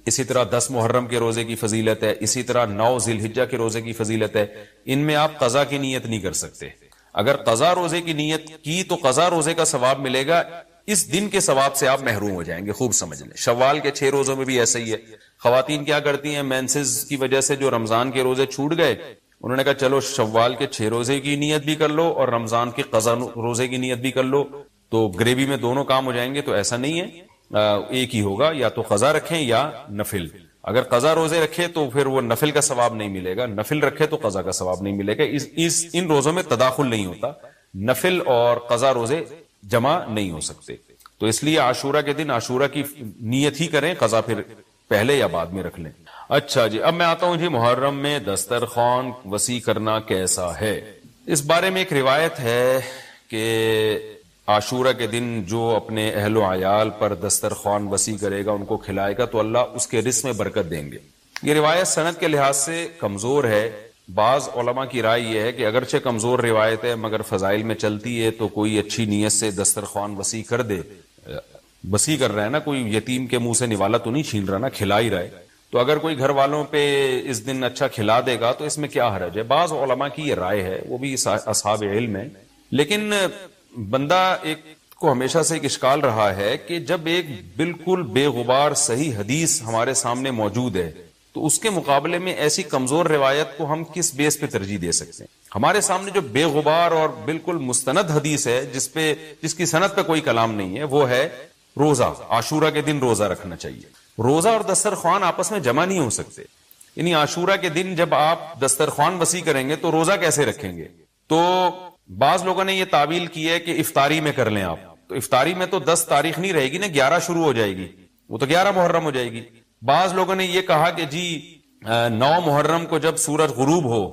اسی طرح 10 محرم کے روزے کی فضیلت ہے، اسی طرح 9 ذی الحجہ کے روزے کی فضیلت ہے، ان میں آپ قضا کی نیت نہیں کر سکتے۔ اگر قضا روزے کی نیت کی تو قضا روزے کا ثواب ملے گا، اس دن کے ثواب سے آپ محروم ہو جائیں گے۔ خوب سمجھ لیں، شوال کے 6 روزوں میں بھی ایسا ہی ہے۔ خواتین کیا کرتی ہیں، مینسز کی وجہ سے جو رمضان کے روزے چھوٹ گئے، انہوں نے کہا چلو شوال کے 6 روزے کی نیت بھی کر لو اور رمضان کے قضا روزے کی نیت بھی کر لو، تو گریوی میں دونوں کام ہو جائیں گے۔ تو ایسا نہیں ہے، ایک ہی ہوگا، یا تو قضا رکھیں یا نفل۔ اگر قضا روزے رکھے تو پھر وہ نفل کا ثواب نہیں ملے گا، نفل رکھے تو قضا کا ثواب نہیں ملے گا۔ ان روزوں میں تداخل نہیں ہوتا، نفل اور قضا روزے جمع نہیں ہو سکتے، تو اس لیے عاشورہ کے دن عاشورہ کی نیت ہی کریں، قضا پھر پہلے یا بعد میں رکھ لیں۔ اچھا جی، اب میں آتا ہوں جی، محرم میں دسترخوان وسیع کرنا کیسا ہے؟ اس بارے میں ایک روایت ہے کہ عاشورہ کے دن جو اپنے اہل و عیال پر دسترخوان وسیع کرے گا، ان کو کھلائے گا، تو اللہ اس کے رزق میں برکت دیں گے۔ یہ روایت سند کے لحاظ سے کمزور ہے۔ بعض علماء کی رائے یہ ہے کہ اگرچہ کمزور روایت ہے مگر فضائل میں چلتی ہے، تو کوئی اچھی نیت سے دسترخوان وسیع کر دے، وسیع کر رہا ہے نا، کوئی یتیم کے منہ سے نوالا تو نہیں چھین رہا نا، کھلا ہی رہا ہے، تو اگر کوئی گھر والوں پہ اس دن اچھا کھلا دے گا تو اس میں کیا حرج ہے. بعض علماء کی یہ رائے ہے, وہ بھی اصحاب علم ہے. لیکن بندہ ایک کو ہمیشہ سے ایک اشکال رہا ہے کہ جب ایک بالکل بے غبار صحیح حدیث ہمارے سامنے موجود ہے تو اس کے مقابلے میں ایسی کمزور روایت کو ہم کس بیس پہ ترجیح دے سکتے ہیں. ہمارے سامنے جو بے غبار اور بالکل مستند حدیث ہے جس کی سند پہ کوئی کلام نہیں ہے, وہ ہے روزہ. عاشورہ کے دن روزہ رکھنا چاہیے. روزہ اور دسترخوان آپس میں جمع نہیں ہو سکتے. یعنی عاشورہ کے دن جب آپ دسترخوان وسیع کریں گے تو روزہ کیسے رکھیں گے؟ تو بعض لوگوں نے یہ تعویل کی ہے کہ افطاری میں کر لیں آپ. تو افطاری میں تو 10 تاریخ نہیں رہے گی نا, 11 شروع ہو جائے گی, وہ تو 11 محرم ہو جائے گی. بعض لوگوں نے یہ کہا کہ جی 9 محرم کو جب سورج غروب ہو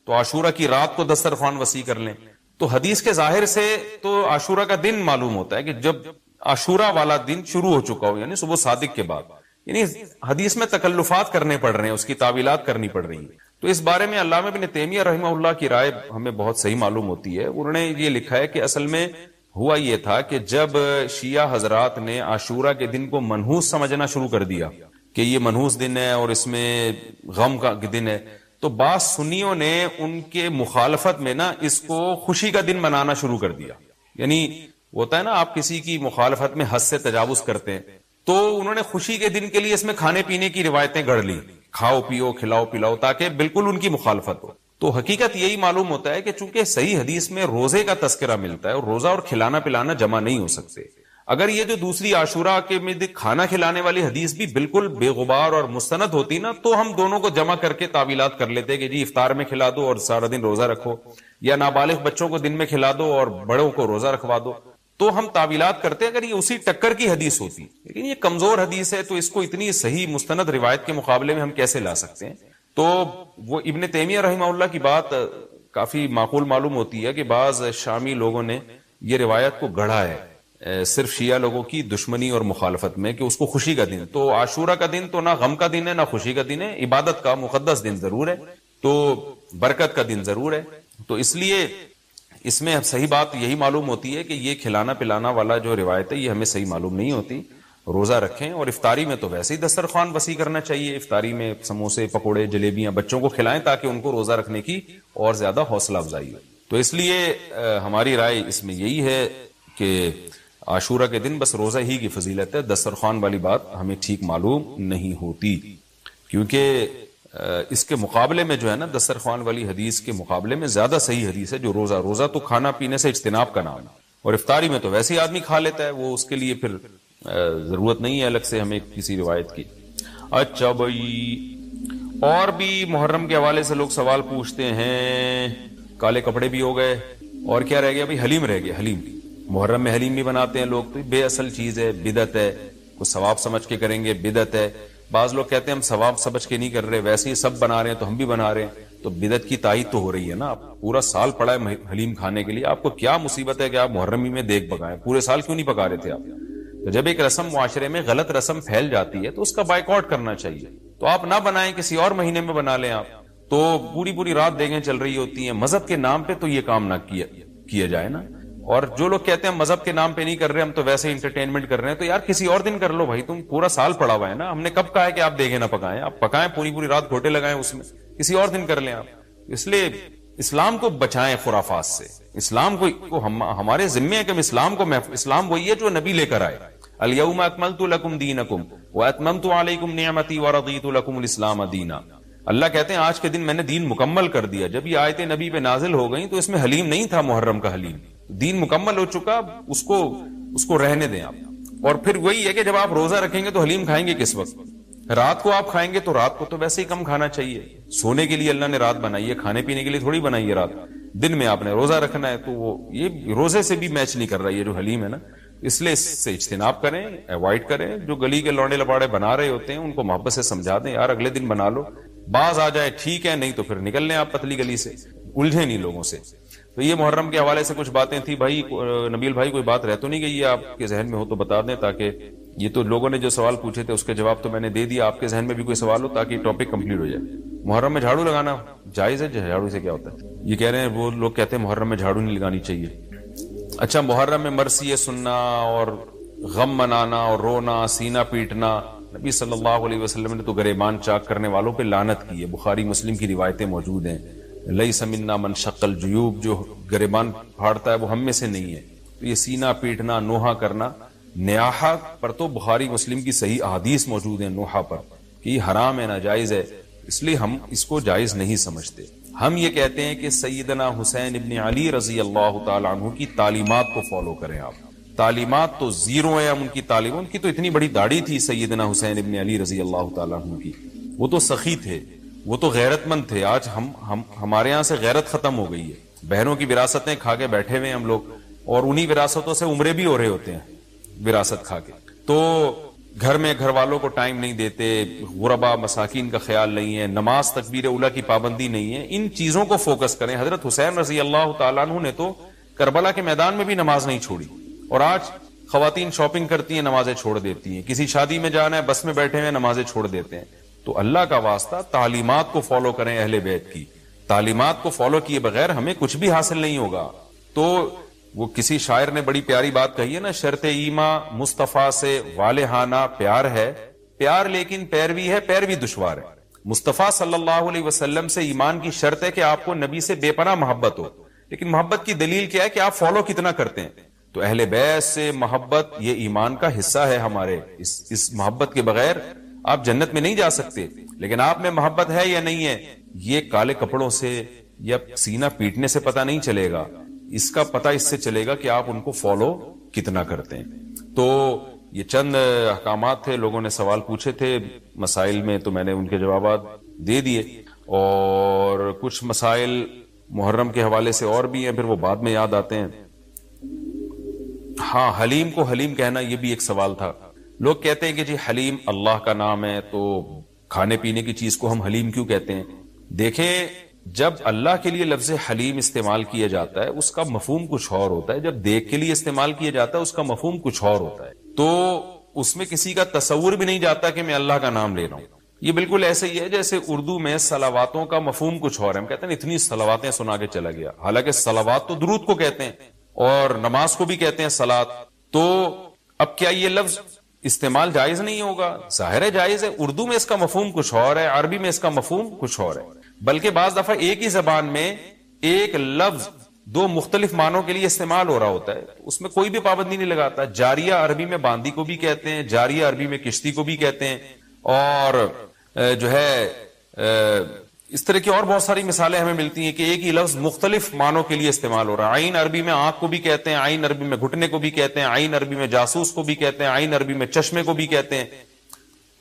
تو عاشورہ کی رات کو دسترخوان وسیع کر لیں. تو حدیث کے ظاہر سے تو عاشورہ کا دن معلوم ہوتا ہے کہ جب عاشورہ والا دن شروع ہو چکا ہو, یعنی صبح صادق کے بعد. یعنی حدیث میں تکلفات کرنے پڑ رہے ہیں, اس کی تعویلات کرنی پڑ رہی ہیں. تو اس بارے میں علامہ ابن تیمیہ رحمہ اللہ کی رائے ہمیں بہت صحیح معلوم ہوتی ہے. انہوں نے یہ لکھا ہے کہ اصل میں ہوا یہ تھا کہ جب شیعہ حضرات نے عاشورہ کے دن کو منحوس سمجھنا شروع کر دیا کہ یہ منحوس دن ہے اور اس میں غم کا دن ہے, تو بعض سنیوں نے ان کے مخالفت میں نا اس کو خوشی کا دن منانا شروع کر دیا. یعنی ہوتا ہے نا, آپ کسی کی مخالفت میں حد سے تجاوز کرتے ہیں, تو انہوں نے خوشی کے دن کے لیے اس میں کھانے پینے کی روایتیں گڑھ لی, کھاؤ پیو کھلاؤ پلاؤ, تاکہ بالکل ان کی مخالفت ہو. تو حقیقت یہی معلوم ہوتا ہے کہ چونکہ صحیح حدیث میں روزے کا تذکرہ ملتا ہے اور روزہ اور کھلانا پلانا جمع نہیں ہو سکتے. اگر یہ جو دوسری عاشورہ کے میں کھانا کھلانے والی حدیث بھی بالکل بے غبار اور مستند ہوتی نا, تو ہم دونوں کو جمع کر کے تعویلات کر لیتے کہ جی افطار میں کھلا دو اور سارا دن روزہ رکھو, یا نابالغ بچوں کو دن میں کھلا دو اور بڑوں کو روزہ رکھوا دو. تو ہم تعویلات کرتے اگر یہ اسی ٹکر کی حدیث ہوتی. لیکن یہ کمزور حدیث ہے, تو اس کو اتنی صحیح مستند روایت کے مقابلے میں ہم کیسے لا سکتے ہیں؟ تو وہ ابن تیمیہ رحمہ اللہ کی بات کافی معقول معلوم ہوتی ہے کہ بعض شامی لوگوں نے یہ روایت کو گڑھا ہے صرف شیعہ لوگوں کی دشمنی اور مخالفت میں, کہ اس کو خوشی کا دن. تو عاشورہ کا دن تو نہ غم کا دن ہے نہ خوشی کا دن ہے, عبادت کا مقدس دن ضرور ہے, تو برکت کا دن ضرور ہے. تو اس لیے اس میں صحیح بات یہی معلوم ہوتی ہے کہ یہ کھلانا پلانا والا جو روایت ہے یہ ہمیں صحیح معلوم نہیں ہوتی. روزہ رکھیں, اور افطاری میں تو ویسے ہی دسترخوان وسیع کرنا چاہیے. افطاری میں سموسے پکوڑے جلیبیاں بچوں کو کھلائیں تاکہ ان کو روزہ رکھنے کی اور زیادہ حوصلہ افزائی ہو. تو اس لیے ہماری رائے اس میں یہی ہے کہ عاشورہ کے دن بس روزہ ہی کی فضیلت ہے, دسترخوان والی بات ہمیں ٹھیک معلوم نہیں ہوتی. کیونکہ اس کے مقابلے میں جو ہے نا, دسترخوان والی حدیث کے مقابلے میں زیادہ صحیح حدیث ہے جو روزہ تو کھانا پینے سے اجتناب کا نام ہے, اور افطاری میں تو ویسے ہی آدمی کھا لیتا ہے, وہ اس کے لیے پھر ضرورت نہیں ہے الگ سے ہمیں کسی روایت کی. اچھا بھائی, اور بھی محرم کے حوالے سے لوگ سوال پوچھتے ہیں. کالے کپڑے بھی ہو گئے, اور کیا رہ گیا بھائی؟ حلیم رہ گیا. حلیم محرم میں حلیم بھی بناتے ہیں لوگ, تو بے اصل چیز ہے, بدعت ہے. کچھ ثواب سمجھ کے کریں گے, بدعت ہے. بعض لوگ کہتے ہیں ہم ثواب سمجھ کے نہیں کر رہے, ویسے ہی سب بنا رہے ہیں تو ہم بھی بنا رہے ہیں. تو بدعت کی تائید تو ہو رہی ہے نا. آپ پورا سال پڑا ہے حلیم کھانے کے لیے, آپ کو کیا مصیبت ہے کہ آپ محرم ہی میں دیگ پکائیں؟ پورے سال کیوں نہیں پکا رہے تھے آپ؟ تو جب ایک رسم معاشرے میں غلط رسم پھیل جاتی ہے تو اس کا بائیکاٹ کرنا چاہیے. تو آپ نہ بنائیں, کسی اور مہینے میں بنا لیں. آپ تو پوری رات دیگیں چل رہی ہوتی ہیں. مذہب کے نام پہ تو یہ کام نہ کیا جائے نا. اور جو لوگ کہتے ہیں مذہب کے نام پہ نہیں کر رہے, ہم تو ویسے انٹرٹینمنٹ کر رہے ہیں, تو یار کسی اور دن کر لو بھائی. تم پورا سال پڑا ہوا ہے نا, ہم نے کب کہا ہے کہ آپ دیگیں نہ پکائیں؟ آپ پکائیں, پوری رات گھوٹے لگائیں اس میں, کسی اور دن کر لیں آپ. اس لیے اسلام کو بچائیں خرافات سے. اسلام کو ہمارے ذمے ہے کہ ہم اسلام وہی ہے جو نبی لے کر آئے. الیوم اکملت لکم دینکم واتممت علیکم نعمتی ورضیت لکم الاسلام دینا. اللہ کہتے ہیں آج کے دن میں نے دین مکمل کر دیا. جب یہ آیتیں نبی پہ نازل ہو گئیں تو اس میں حلیم نہیں تھا, محرم کا حلیم. دین مکمل ہو چکا, اس کو رہنے دیں آپ. اور پھر وہی ہے کہ جب آپ روزہ رکھیں گے تو حلیم کھائیں گے کس وقت؟ رات کو آپ کھائیں گے تو رات کو تو ویسے ہی کم کھانا چاہیے. سونے کے لیے اللہ نے رات بنائی ہے, کھانے پینے کے لیے تھوڑی بنائی ہے رات. دن میں آپ نے روزہ رکھنا ہے, تو وہ یہ روزے سے بھی میچ نہیں کر رہا یہ جو حلیم ہے نا. اس لیے اس سے اجتناب کریں, اوائڈ کریں. جو گلی کے لوڑے لپاڑے بنا رہے ہوتے ہیں ان کو محبت سے سمجھا دیں, یار اگلے دن بنا لو, باز آ جائے ٹھیک ہے, نہیں تو پھر نکل لیں آپ پتلی گلی سے, الجھے نہیں لوگوں سے. تو یہ محرم کے حوالے سے کچھ باتیں تھی. بھائی نبیل بھائی کوئی بات رہ تو نہیں گئی ہے آپ کے ذہن میں ہو تو بتا دیں, تاکہ یہ تو لوگوں نے جو سوال پوچھے تھے اس کے جواب تو میں نے دے دیا. آپ کے ذہن میں بھی کوئی سوال ہو تاکہ ٹاپک کمپلیٹ ہو جائے. محرم میں جھاڑو لگانا جائز ہے؟ جھاڑو سے کیا ہوتا ہے؟ یہ کہہ رہے ہیں وہ لوگ کہتے ہیں محرم میں جھاڑو نہیں لگانی چاہیے. اچھا, محرم میں مرثیہ سننا اور غم منانا اور رونا, سینہ پیٹنا, نبی صلی اللہ علیہ وسلم نے تو گریبان چاک کرنے والوں پہ لعنت کی ہے، بخاری مسلم کی روایتیں موجود ہیں، لیس منا من شق الجیوب، جو گریبان پھاڑتا ہے وہ ہم میں سے نہیں ہے۔ تو یہ سینہ پیٹنا، نوحہ کرنا، نیاحہ پر تو بخاری مسلم کی صحیح احادیث موجود ہیں نوحہ پر کہ یہ حرام ہے، ناجائز ہے، اس لیے ہم اس کو جائز نہیں سمجھتے۔ ہم یہ کہتے ہیں کہ سیدنا حسین ابن علی رضی اللہ تعالی عنہ کی تعلیمات کو فالو کریں آپ۔ تعلیمات تو زیرو ہیں ہم ان کی تعلیم، ان کی تو اتنی بڑی داڑھی تھی سیدنا حسین ابن علی رضی اللہ تعالی عنہ کی، وہ تو سخی تھے، وہ تو غیرت مند تھے۔ آج ہمارے یہاں سے غیرت ختم ہو گئی ہے، بہنوں کی وراثتیں کھا کے بیٹھے ہوئے ہیں ہم لوگ، اور انہی وراثتوں سے عمرے بھی ہو رہے ہوتے ہیں وراثت کھا کے۔ تو گھر میں گھر والوں کو ٹائم نہیں دیتے، غربا مساکین کا خیال نہیں ہے، نماز تکبیر اولیٰ کی پابندی نہیں ہے، ان چیزوں کو فوکس کریں۔ حضرت حسین رضی اللہ تعالیٰ عنہ نے تو کربلا کے میدان میں بھی نماز نہیں چھوڑی، اور آج خواتین شاپنگ کرتی ہیں، نمازیں چھوڑ دیتی ہیں، کسی شادی میں جانا ہے بس میں بیٹھے ہوئے نمازیں چھوڑ دیتے ہیں۔ تو اللہ کا واسطہ تعلیمات کو فالو کریں اہل بیت کی، تعلیمات کو فالو کیے بغیر ہمیں کچھ بھی حاصل نہیں ہوگا۔ تو وہ کسی شاعر نے بڑی پیاری بات کہی ہے نا، شرط ایمان مصطفیٰ سے والہانہ پیار ہے، پیار لیکن پیروی ہے، پیروی دشوار ہے۔ مصطفیٰ صلی اللہ علیہ وسلم سے ایمان کی شرط ہے کہ آپ کو نبی سے بے پناہ محبت ہو، لیکن محبت کی دلیل کیا ہے کہ آپ فالو کتنا کرتے ہیں۔ تو اہل بیت سے محبت یہ ایمان کا حصہ ہے ہمارے، اس محبت کے بغیر آپ جنت میں نہیں جا سکتے۔ لیکن آپ میں محبت ہے یا نہیں ہے، یہ کالے کپڑوں سے یا سینہ پیٹنے سے پتہ نہیں چلے گا، اس کا پتہ اس سے چلے گا کہ آپ ان کو فالو کتنا کرتے ہیں۔ تو یہ چند احکامات تھے، لوگوں نے سوال پوچھے تھے مسائل میں، تو میں نے ان کے جوابات دے دیے، اور کچھ مسائل محرم کے حوالے سے اور بھی ہیں، پھر وہ بعد میں یاد آتے ہیں۔ ہاں، حلیم کو حلیم کہنا، یہ بھی ایک سوال تھا۔ لوگ کہتے ہیں کہ جی حلیم اللہ کا نام ہے، تو کھانے پینے کی چیز کو ہم حلیم کیوں کہتے ہیں؟ دیکھیں، جب اللہ کے لیے لفظ حلیم استعمال کیا جاتا ہے اس کا مفہوم کچھ اور ہوتا ہے، جب دیکھ کے لیے استعمال کیا جاتا ہے اس کا مفہوم کچھ اور ہوتا ہے۔ تو اس میں کسی کا تصور بھی نہیں جاتا کہ میں اللہ کا نام لے رہا ہوں۔ یہ بالکل ایسے ہی ہے جیسے اردو میں صلواتوں کا مفہوم کچھ اور ہے، ہم کہتے ہیں اتنی صلواتیں سنا کے چلا گیا، حالانکہ صلوات تو درود کو کہتے ہیں، اور نماز کو بھی کہتے ہیں صلات۔ تو اب کیا یہ لفظ استعمال جائز نہیں ہوگا؟ ظاہر ہے جائز ہے، اردو میں اس کا مفہوم کچھ اور ہے، عربی میں اس کا مفہوم کچھ اور ہے، بلکہ بعض دفعہ ایک ہی زبان میں ایک لفظ دو مختلف معنوں کے لیے استعمال ہو رہا ہوتا ہے، اس میں کوئی بھی پابندی نہیں لگاتا۔ جاریہ عربی میں باندی کو بھی کہتے ہیں، جاریہ عربی میں کشتی کو بھی کہتے ہیں، اور جو ہے اس طرح کی اور بہت ساری مثالیں ہمیں ملتی ہیں کہ ایک ہی لفظ مختلف معنوں کے لیے استعمال ہو رہا ہے۔ عین عربی میں آنکھ کو بھی کہتے ہیں، عین عربی میں گھٹنے کو بھی کہتے ہیں، عین عربی میں جاسوس کو بھی کہتے ہیں، عین عربی میں چشمے کو بھی کہتے ہیں،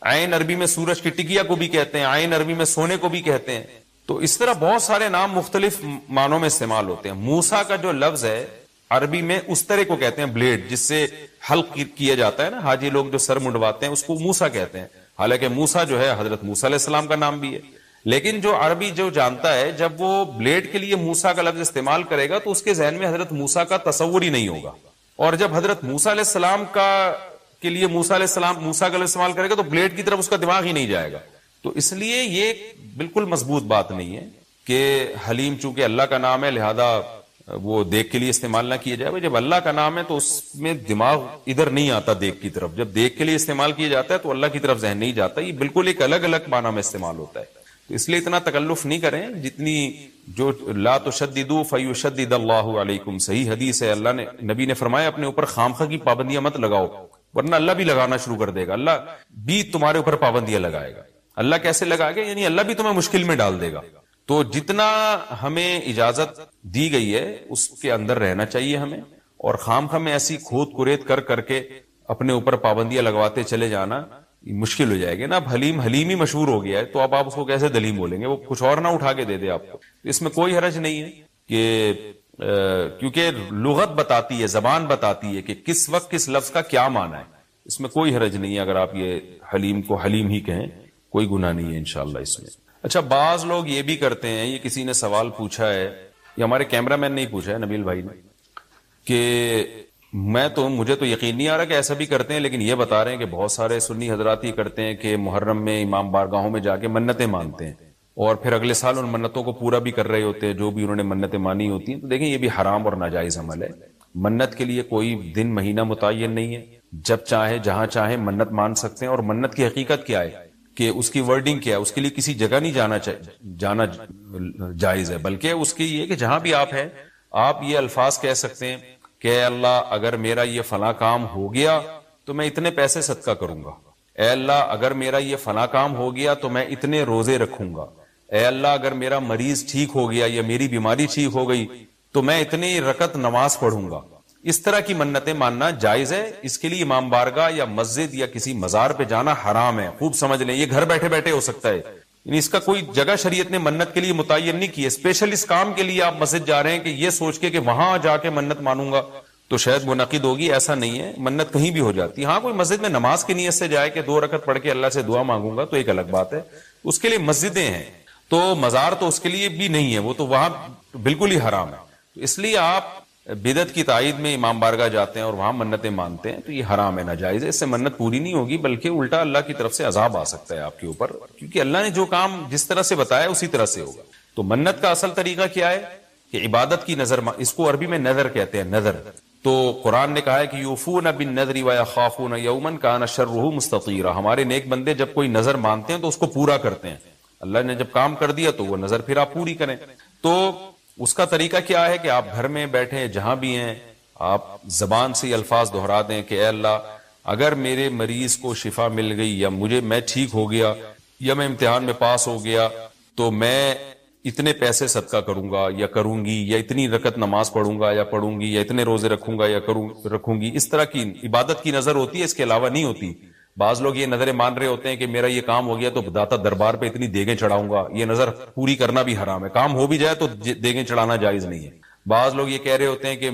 عین عربی میں سورج کی ٹکیا کو بھی کہتے ہیں، عین عربی میں سونے کو بھی کہتے ہیں۔ تو اس طرح بہت سارے نام مختلف معنوں میں استعمال ہوتے ہیں۔ موسیٰ کا جو لفظ ہے عربی میں استرے کو کہتے ہیں، بلیڈ جس سے حلق کیا جاتا ہے نا، حاجی لوگ جو سر منڈواتے ہیں اس کو موسیٰ کہتے ہیں، حالانکہ موسیٰ جو ہے حضرت موسیٰ علیہ السلام کا نام بھی ہے۔ لیکن جو عربی جو جانتا ہے جب وہ بلیڈ کے لیے موسیٰ کا لفظ استعمال کرے گا تو اس کے ذہن میں حضرت موسیٰ کا تصور ہی نہیں ہوگا، اور جب حضرت موسیٰ علیہ السلام کے لیے موسیٰ کا لفظ استعمال کرے گا تو بلیڈ کی طرف اس کا دماغ ہی نہیں جائے گا۔ تو اس لیے یہ بالکل مضبوط بات نہیں ہے کہ حلیم چونکہ اللہ کا نام ہے لہذا وہ دیکھ کے لیے استعمال نہ کیا جائے۔ جب اللہ کا نام ہے تو اس میں دماغ ادھر نہیں آتا دیکھ کی طرف، جب دیکھ کے لیے استعمال کیا جاتا ہے تو اللہ کی طرف ذہن نہیں جاتا، یہ بالکل ایک الگ الگ معنی میں استعمال ہوتا ہے۔ تو اس لیے اتنا تکلف نہیں کریں، جتنی جو لا تشددوا فیشدد اللہ علیکم، صحیح حدیث ہے، اللہ نے نبی نے فرمایا اپنے اوپر خامخواہ کی پابندیاں مت لگاؤ، ورنہ اللہ بھی لگانا شروع کر دے گا، اللہ بھی تمہارے اوپر پابندیاں لگائے گا۔ اللہ کیسے لگائے گا؟ یعنی اللہ بھی تمہیں مشکل میں ڈال دے گا۔ تو جتنا ہمیں اجازت دی گئی ہے اس کے اندر رہنا چاہیے ہمیں، اور خامخواہ میں ایسی کھود کریت کر کے اپنے اوپر پابندیاں لگواتے چلے جانا مشکل ہو جائے گی نا۔ اب حلیم حلیم ہی مشہور ہو گیا ہے تو اب آپ اس کو کیسے دلیم بولیں گے؟ وہ کچھ اور نہ اٹھا کے دے دے آپ کو۔ اس میں کوئی حرج نہیں ہے کہ کیونکہ لغت بتاتی ہے، زبان بتاتی ہے کہ کس وقت کس لفظ کا کیا معنی ہے، اس میں کوئی حرج نہیں ہے اگر آپ یہ حلیم کو حلیم ہی کہیں، کوئی گناہ نہیں ہے انشاءاللہ اس میں۔ اچھا، بعض لوگ یہ بھی کرتے ہیں، یہ کسی نے سوال پوچھا ہے، یہ ہمارے کیمرہ مین نے ہی پوچھا ہے، نبیل بھائی نے، کہ مجھے تو یقین نہیں آ رہا کہ ایسا بھی کرتے ہیں، لیکن یہ بتا رہے ہیں کہ بہت سارے سنی حضرات یہ کرتے ہیں کہ محرم میں امام بارگاہوں میں جا کے منتیں مانتے ہیں، اور پھر اگلے سال ان منتوں کو پورا بھی کر رہے ہوتے ہیں جو بھی انہوں نے منتیں مانی ہوتی ہیں۔ تو دیکھیں یہ بھی حرام اور ناجائز عمل ہے۔ منت کے لیے کوئی دن مہینہ متعین نہیں ہے، جب چاہے جہاں چاہے منت مان سکتے ہیں. اور منت کی حقیقت کیا ہے کہ اس کی ورڈنگ کیا ہے, اس کے لیے کسی جگہ نہیں جانا جائز ہے, بلکہ اس کی یہ کہ جہاں بھی آپ ہیں آپ یہ الفاظ کہہ سکتے ہیں کہ اے اللہ اگر میرا یہ فلاں کام ہو گیا تو میں اتنے پیسے صدقہ کروں گا. اے اللہ اگر میرا یہ فلاں کام ہو گیا تو میں اتنے روزے رکھوں گا. اے اللہ اگر میرا مریض ٹھیک ہو گیا یا میری بیماری ٹھیک ہو گئی تو میں اتنی رکعت نماز پڑھوں گا. اس طرح کی منتیں ماننا جائز ہے. اس کے لیے امام بارگاہ یا مسجد یا کسی مزار پہ جانا حرام ہے. خوب سمجھ لیں, یہ گھر بیٹھے بیٹھے ہو سکتا ہے, یعنی اس کا کوئی جگہ شریعت نے منت کے لیے متعین نہیں کی ہے. اسپیشل اس کام کے لیے آپ مسجد جا رہے ہیں کہ یہ سوچ کے کہ وہاں جا کے منت مانوں گا تو شاید منعقد ہوگی, ایسا نہیں ہے. منت کہیں بھی ہو جاتی. ہاں کوئی مسجد میں نماز کی نیت سے جائے کہ 2 رکعت پڑھ کے اللہ سے دعا مانگوں گا تو ایک الگ بات ہے, اس کے لیے مسجدیں ہیں. تو مزار تو اس کے لیے بھی نہیں ہے, وہ تو وہاں بالکل ہی حرام ہے. تو اس لیے آپ بدعت کی تائید میں امام بارگاہ جاتے ہیں اور وہاں منتیں مانتے ہیں تو یہ حرام ہے, ناجائز ہے. اس سے منت پوری نہیں ہوگی بلکہ الٹا اللہ کی طرف سے عذاب آ سکتا ہے آپ کے اوپر, کیونکہ اللہ نے جو کام جس طرح سے بتایا اسی طرح سے ہوگا. تو منت کا اصل طریقہ کیا ہے کہ عبادت کی نظر, اس کو عربی میں نظر کہتے ہیں, نظر. تو قرآن نے کہا ہے کہ یوفون بالنذر ویخافون یوما کان شرہ مستطیرا. ہمارے نیک بندے جب کوئی نظر مانتے ہیں تو اس کو پورا کرتے ہیں. اللہ نے جب کام کر دیا تو وہ نظر پھر آپ پوری کریں. تو اس کا طریقہ کیا ہے کہ آپ گھر میں بیٹھے جہاں بھی ہیں آپ زبان سے الفاظ دہرا دیں کہ اے اللہ اگر میرے مریض کو شفا مل گئی یا میں ٹھیک ہو گیا یا میں امتحان میں پاس ہو گیا تو میں اتنے پیسے صدقہ کروں گا یا کروں گی, یا اتنی رکعت نماز پڑھوں گا یا پڑھوں گی, یا اتنے روزے رکھوں گا یا رکھوں گی. اس طرح کی عبادت کی نظر ہوتی ہے, اس کے علاوہ نہیں ہوتی. بعض لوگ یہ نظریں مان رہے ہوتے ہیں کہ میرا یہ کام ہو گیا تو داتا دربار پہ اتنی دیگیں چڑھاؤں گا. یہ نظر پوری کرنا بھی حرام ہے. کام ہو بھی جائے تو دیگیں چڑھانا جائز نہیں ہے. بعض لوگ یہ کہہ رہے ہوتے ہیں کہ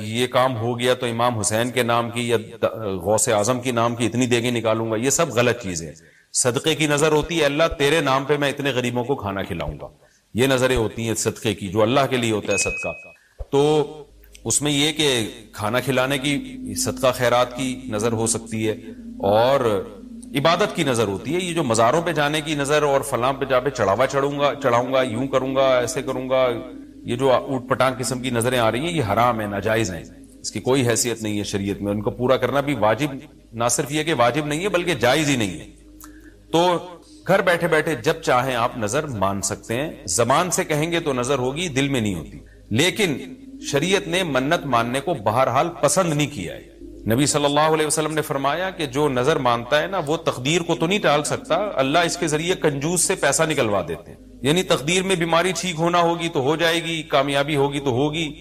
یہ کام ہو گیا تو امام حسین کے نام کی یا غوث اعظم کی نام کی اتنی دیگیں نکالوں گا. یہ سب غلط چیزیں. صدقے کی نظر ہوتی ہے اللہ تیرے نام پہ میں اتنے غریبوں کو کھانا کھلاؤں گا. یہ نظریں ہوتی ہیں صدقے کی, جو اللہ کے لیے ہوتا ہے صدقہ. تو اس میں یہ کہ کھانا کھلانے کی صدقہ خیرات کی نظر ہو سکتی ہے اور عبادت کی نظر ہوتی ہے. یہ جو مزاروں پہ جانے کی نظر اور فلاں پہ جا پہ چڑھاوا چڑھاؤں گا, یوں کروں گا, ایسے کروں گا, یہ جو اوٹ پٹانگ قسم کی نظریں آ رہی ہیں یہ حرام ہے, ناجائز ہیں. اس کی کوئی حیثیت نہیں ہے شریعت میں. ان کو پورا کرنا بھی واجب, نہ صرف یہ کہ واجب نہیں ہے بلکہ جائز ہی نہیں ہے. تو گھر بیٹھے بیٹھے جب چاہیں آپ نظر مان سکتے ہیں. زبان سے کہیں گے تو نظر ہوگی, دل میں نہیں ہوتی. لیکن شریعت نے منت ماننے کو بہرحال پسند نہیں کیا ہے. نبی صلی اللہ علیہ وسلم نے فرمایا کہ جو نظر مانتا ہے نا وہ تقدیر کو تو نہیں ٹال سکتا, اللہ اس کے ذریعے کنجوس سے پیسہ نکلوا دیتے ہیں. یعنی تقدیر میں بیماری ٹھیک ہونا ہوگی تو ہو جائے گی, کامیابی ہوگی تو ہوگی,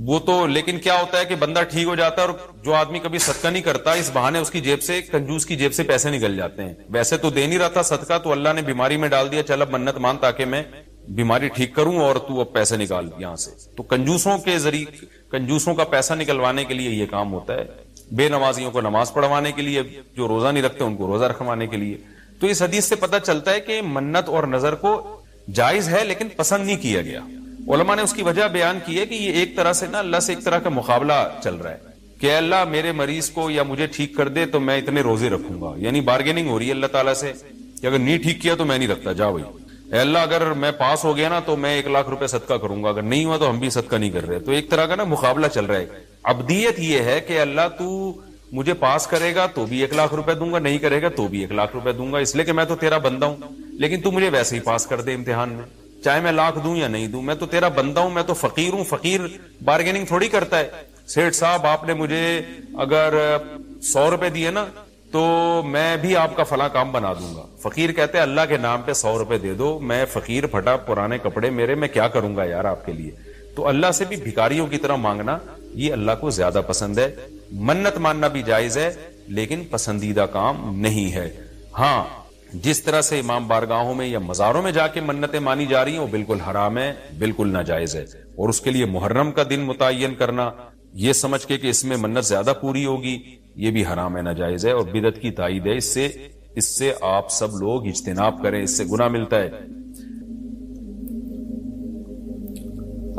وہ تو. لیکن کیا ہوتا ہے کہ بندہ ٹھیک ہو جاتا ہے اور جو آدمی کبھی صدقہ نہیں کرتا اس بہانے اس کی جیب سے, کنجوس کی جیب سے پیسے نکل جاتے ہیں. ویسے تو دے نہیں رہا تھا صدقہ تو اللہ نے بیماری میں ڈال دیا, چل اب منت مان تاکہ میں بیماری ٹھیک کروں اور تو اب پیسے نکال یہاں سے. تو کنجوسوں کے ذریعے, کنجوسوں کا پیسہ نکلوانے کے لیے یہ کام ہوتا ہے. بے نمازیوں کو نماز پڑھوانے کے لیے, جو روزہ نہیں رکھتے ان کو روزہ رکھوانے کے لیے. تو اس حدیث سے پتہ چلتا ہے کہ منت اور نظر کو جائز ہے لیکن پسند نہیں کیا گیا. علماء نے اس کی وجہ بیان کی ہے کہ یہ ایک طرح سے نا اللہ سے ایک طرح کا مقابلہ چل رہا ہے کہ اللہ میرے مریض کو یا مجھے ٹھیک کر دے تو میں اتنے روزے رکھوں گا. یعنی بارگیننگ ہو رہی ہے اللہ تعالیٰ سے کہ اگر نہیں ٹھیک کیا تو میں نہیں رکھتا, جا بھائی. اے اللہ اگر میں پاس ہو گیا نا تو میں 1 لاکھ روپے صدقہ کروں گا, اگر نہیں ہوا تو ہم بھی صدقہ نہیں کر رہے. تو ایک طرح کا نا مقابلہ چل رہا ہے. عبدیت یہ ہے کہ اللہ تو مجھے پاس کرے گا تو بھی 1 لاکھ روپے دوں گا, نہیں کرے گا تو بھی 1 لاکھ روپے دوں گا, اس لیے کہ میں تو تیرا بندہ ہوں. لیکن تو مجھے ویسے ہی پاس کر دے امتحان میں, چاہے میں لاکھ دوں یا نہیں دوں, میں تو تیرا بندہ ہوں, میں تو فقیر ہوں. فقیر بارگیننگ تھوڑی کرتا ہے. سیٹھ صاحب آپ نے مجھے اگر 100 روپے دیے نا تو میں بھی آپ کا فلاں کام بنا دوں گا. فقیر کہتے ہیں اللہ کے نام پہ 100 روپے دے دو, میں فقیر پھٹا, پرانے کپڑے میرے, میں کیا کروں گا یار آپ کے لیے. تو اللہ سے بھی بھکاریوں کی طرح مانگنا یہ اللہ کو زیادہ پسند ہے. منت ماننا بھی جائز ہے لیکن پسندیدہ کام نہیں ہے. ہاں جس طرح سے امام بارگاہوں میں یا مزاروں میں جا کے منتیں مانی جا رہی ہیں وہ بالکل حرام ہے, بالکل ناجائز ہے. اور اس کے لیے محرم کا دن متعین کرنا یہ سمجھ کے کہ اس میں منت زیادہ پوری ہوگی یہ بھی حرام ہے, ناجائز ہے اور بدعت کی تائید ہے. اس سے آپ سب لوگ اجتناب کریں, اس سے گناہ ملتا ہے.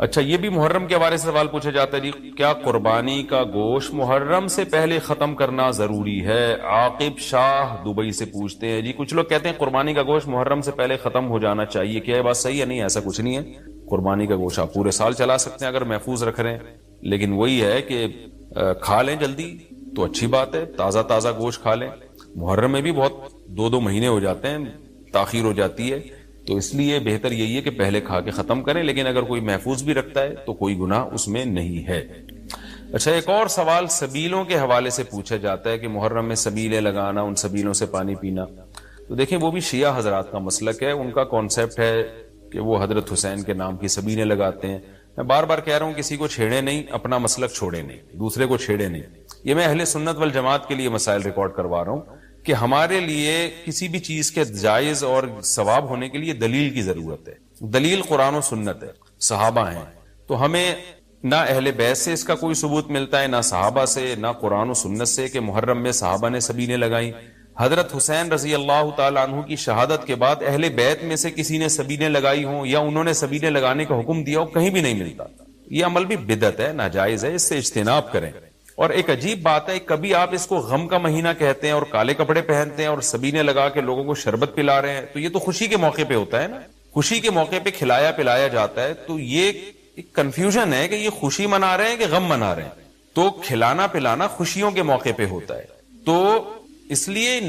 اچھا, یہ بھی محرم کے حوالے سے سوال پوچھا جاتا ہے جی, کیا قربانی کا گوشت محرم سے پہلے ختم کرنا ضروری ہے؟ عاقب شاہ دبئی سے پوچھتے ہیں جی. کچھ لوگ کہتے ہیں قربانی کا گوشت محرم سے پہلے ختم ہو جانا چاہیے, کیا یہ بات صحیح ہے؟ نہیں, ایسا کچھ نہیں ہے. قربانی کا گوشت آپ پورے سال چلا سکتے ہیں اگر محفوظ رکھ رہے ہیں, لیکن وہی ہے کہ کھا لیں جلدی تو اچھی بات ہے، تازہ تازہ گوشت کھا لیں. محرم میں بھی بہت 2 مہینے ہو جاتے ہیں، تاخیر ہو جاتی ہے، تو اس لیے بہتر یہی ہے کہ پہلے کھا کے ختم کریں. لیکن اگر کوئی محفوظ بھی رکھتا ہے تو کوئی گناہ اس میں نہیں ہے. اچھا، ایک اور سوال سبیلوں کے حوالے سے پوچھا جاتا ہے کہ محرم میں سبیلیں لگانا، ان سبیلوں سے پانی پینا. تو دیکھیں، وہ بھی شیعہ حضرات کا مسلک ہے، ان کا کانسیپٹ ہے کہ وہ حضرت حسین کے نام کی سبیلیں لگاتے ہیں. میں بار بار کہہ رہا ہوں، کسی کو چھیڑے نہیں، اپنا مسلک چھوڑے نہیں، دوسرے کو چھیڑے نہیں. یہ میں اہل سنت والجماعت کے لیے مسائل ریکارڈ کروا رہا ہوں کہ ہمارے لیے کسی بھی چیز کے جائز اور ثواب ہونے کے لیے دلیل کی ضرورت ہے. دلیل قرآن و سنت ہے، صحابہ ہیں. تو ہمیں نہ اہل بیت سے اس کا کوئی ثبوت ملتا ہے، نہ صحابہ سے، نہ قرآن و سنت سے کہ محرم میں صحابہ نے سبیلیں لگائیں. حضرت حسین رضی اللہ تعالیٰ عنہ کی شہادت کے بعد اہل بیت میں سے کسی نے سبیلیں لگائی ہوں یا انہوں نے سبیلیں لگانے کا حکم دیا ہو، کہیں بھی نہیں ملتا. یہ عمل بھی بدعت ہے، ناجائز ہے، اس سے اجتناب کریں. اور ایک عجیب بات ہے، کبھی آپ اس کو غم کا مہینہ کہتے ہیں اور کالے کپڑے پہنتے ہیں اور سبیلیں لگا کے لوگوں کو شربت پلا رہے ہیں. تو یہ تو خوشی کے موقع پہ ہوتا ہے نا، خوشی کے موقع پہ کھلایا پلایا جاتا ہے. تو یہ ایک کنفیوژن ہے کہ یہ خوشی منا رہے ہیں کہ غم منا رہے ہیں. تو کھلانا پلانا خوشیوں کے موقع پہ ہوتا ہے. تو اس لیے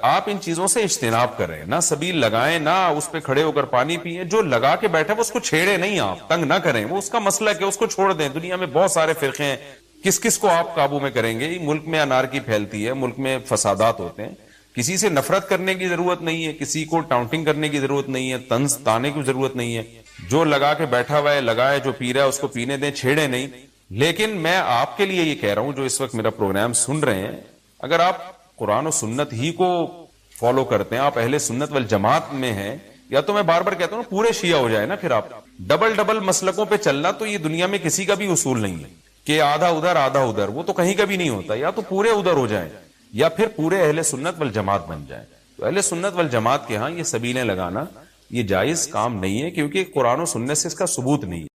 آپ ان چیزوں سے اجتناب کریں، نہ سبیل لگائیں، نہ اس پہ کھڑے ہو کر پانی پیئیں. جو لگا کے بیٹھا وہ اس کو چھیڑے نہیں، آپ تنگ نہ کریں، وہ اس کا مسئلہ ہے، اس کو چھوڑ دیں. دنیا میں بہت سارے فرقے ہیں، کس کس کو آپ قابو میں کریں گے؟ ملک میں انارکی پھیلتی ہے، ملک میں فسادات ہوتے ہیں. کسی سے نفرت کرنے کی ضرورت نہیں ہے، کسی کو ٹاؤنٹنگ کرنے کی ضرورت نہیں ہے، طنز تانے کی ضرورت نہیں ہے. جو لگا کے بیٹھا ہوا ہے لگائے، جو پی رہا ہے اس کو پینے دیں، چھیڑے نہیں. لیکن میں آپ کے لیے یہ کہہ رہا ہوں جو اس وقت میرا پروگرام سن رہے ہیں، اگر آپ قرآن و سنت ہی کو فالو کرتے ہیں، آپ اہل سنت والجماعت میں ہیں، یا تو میں بار بار کہتا ہوں پورے شیعہ ہو جائے نا. پھر آپ ڈبل مسلکوں پہ چلنا تو یہ دنیا میں کسی کا بھی اصول نہیں ہے کہ آدھا ادھر آدھا ادھر، وہ تو کہیں کا بھی نہیں ہوتا. یا تو پورے ادھر ہو جائیں یا پھر پورے اہل سنت والجماعت بن جائیں. تو اہل سنت والجماعت کے ہاں یہ سبیلیں لگانا یہ جائز کام نہیں ہے، کیونکہ قرآن و سنت سے اس کا ثبوت نہیں ہے.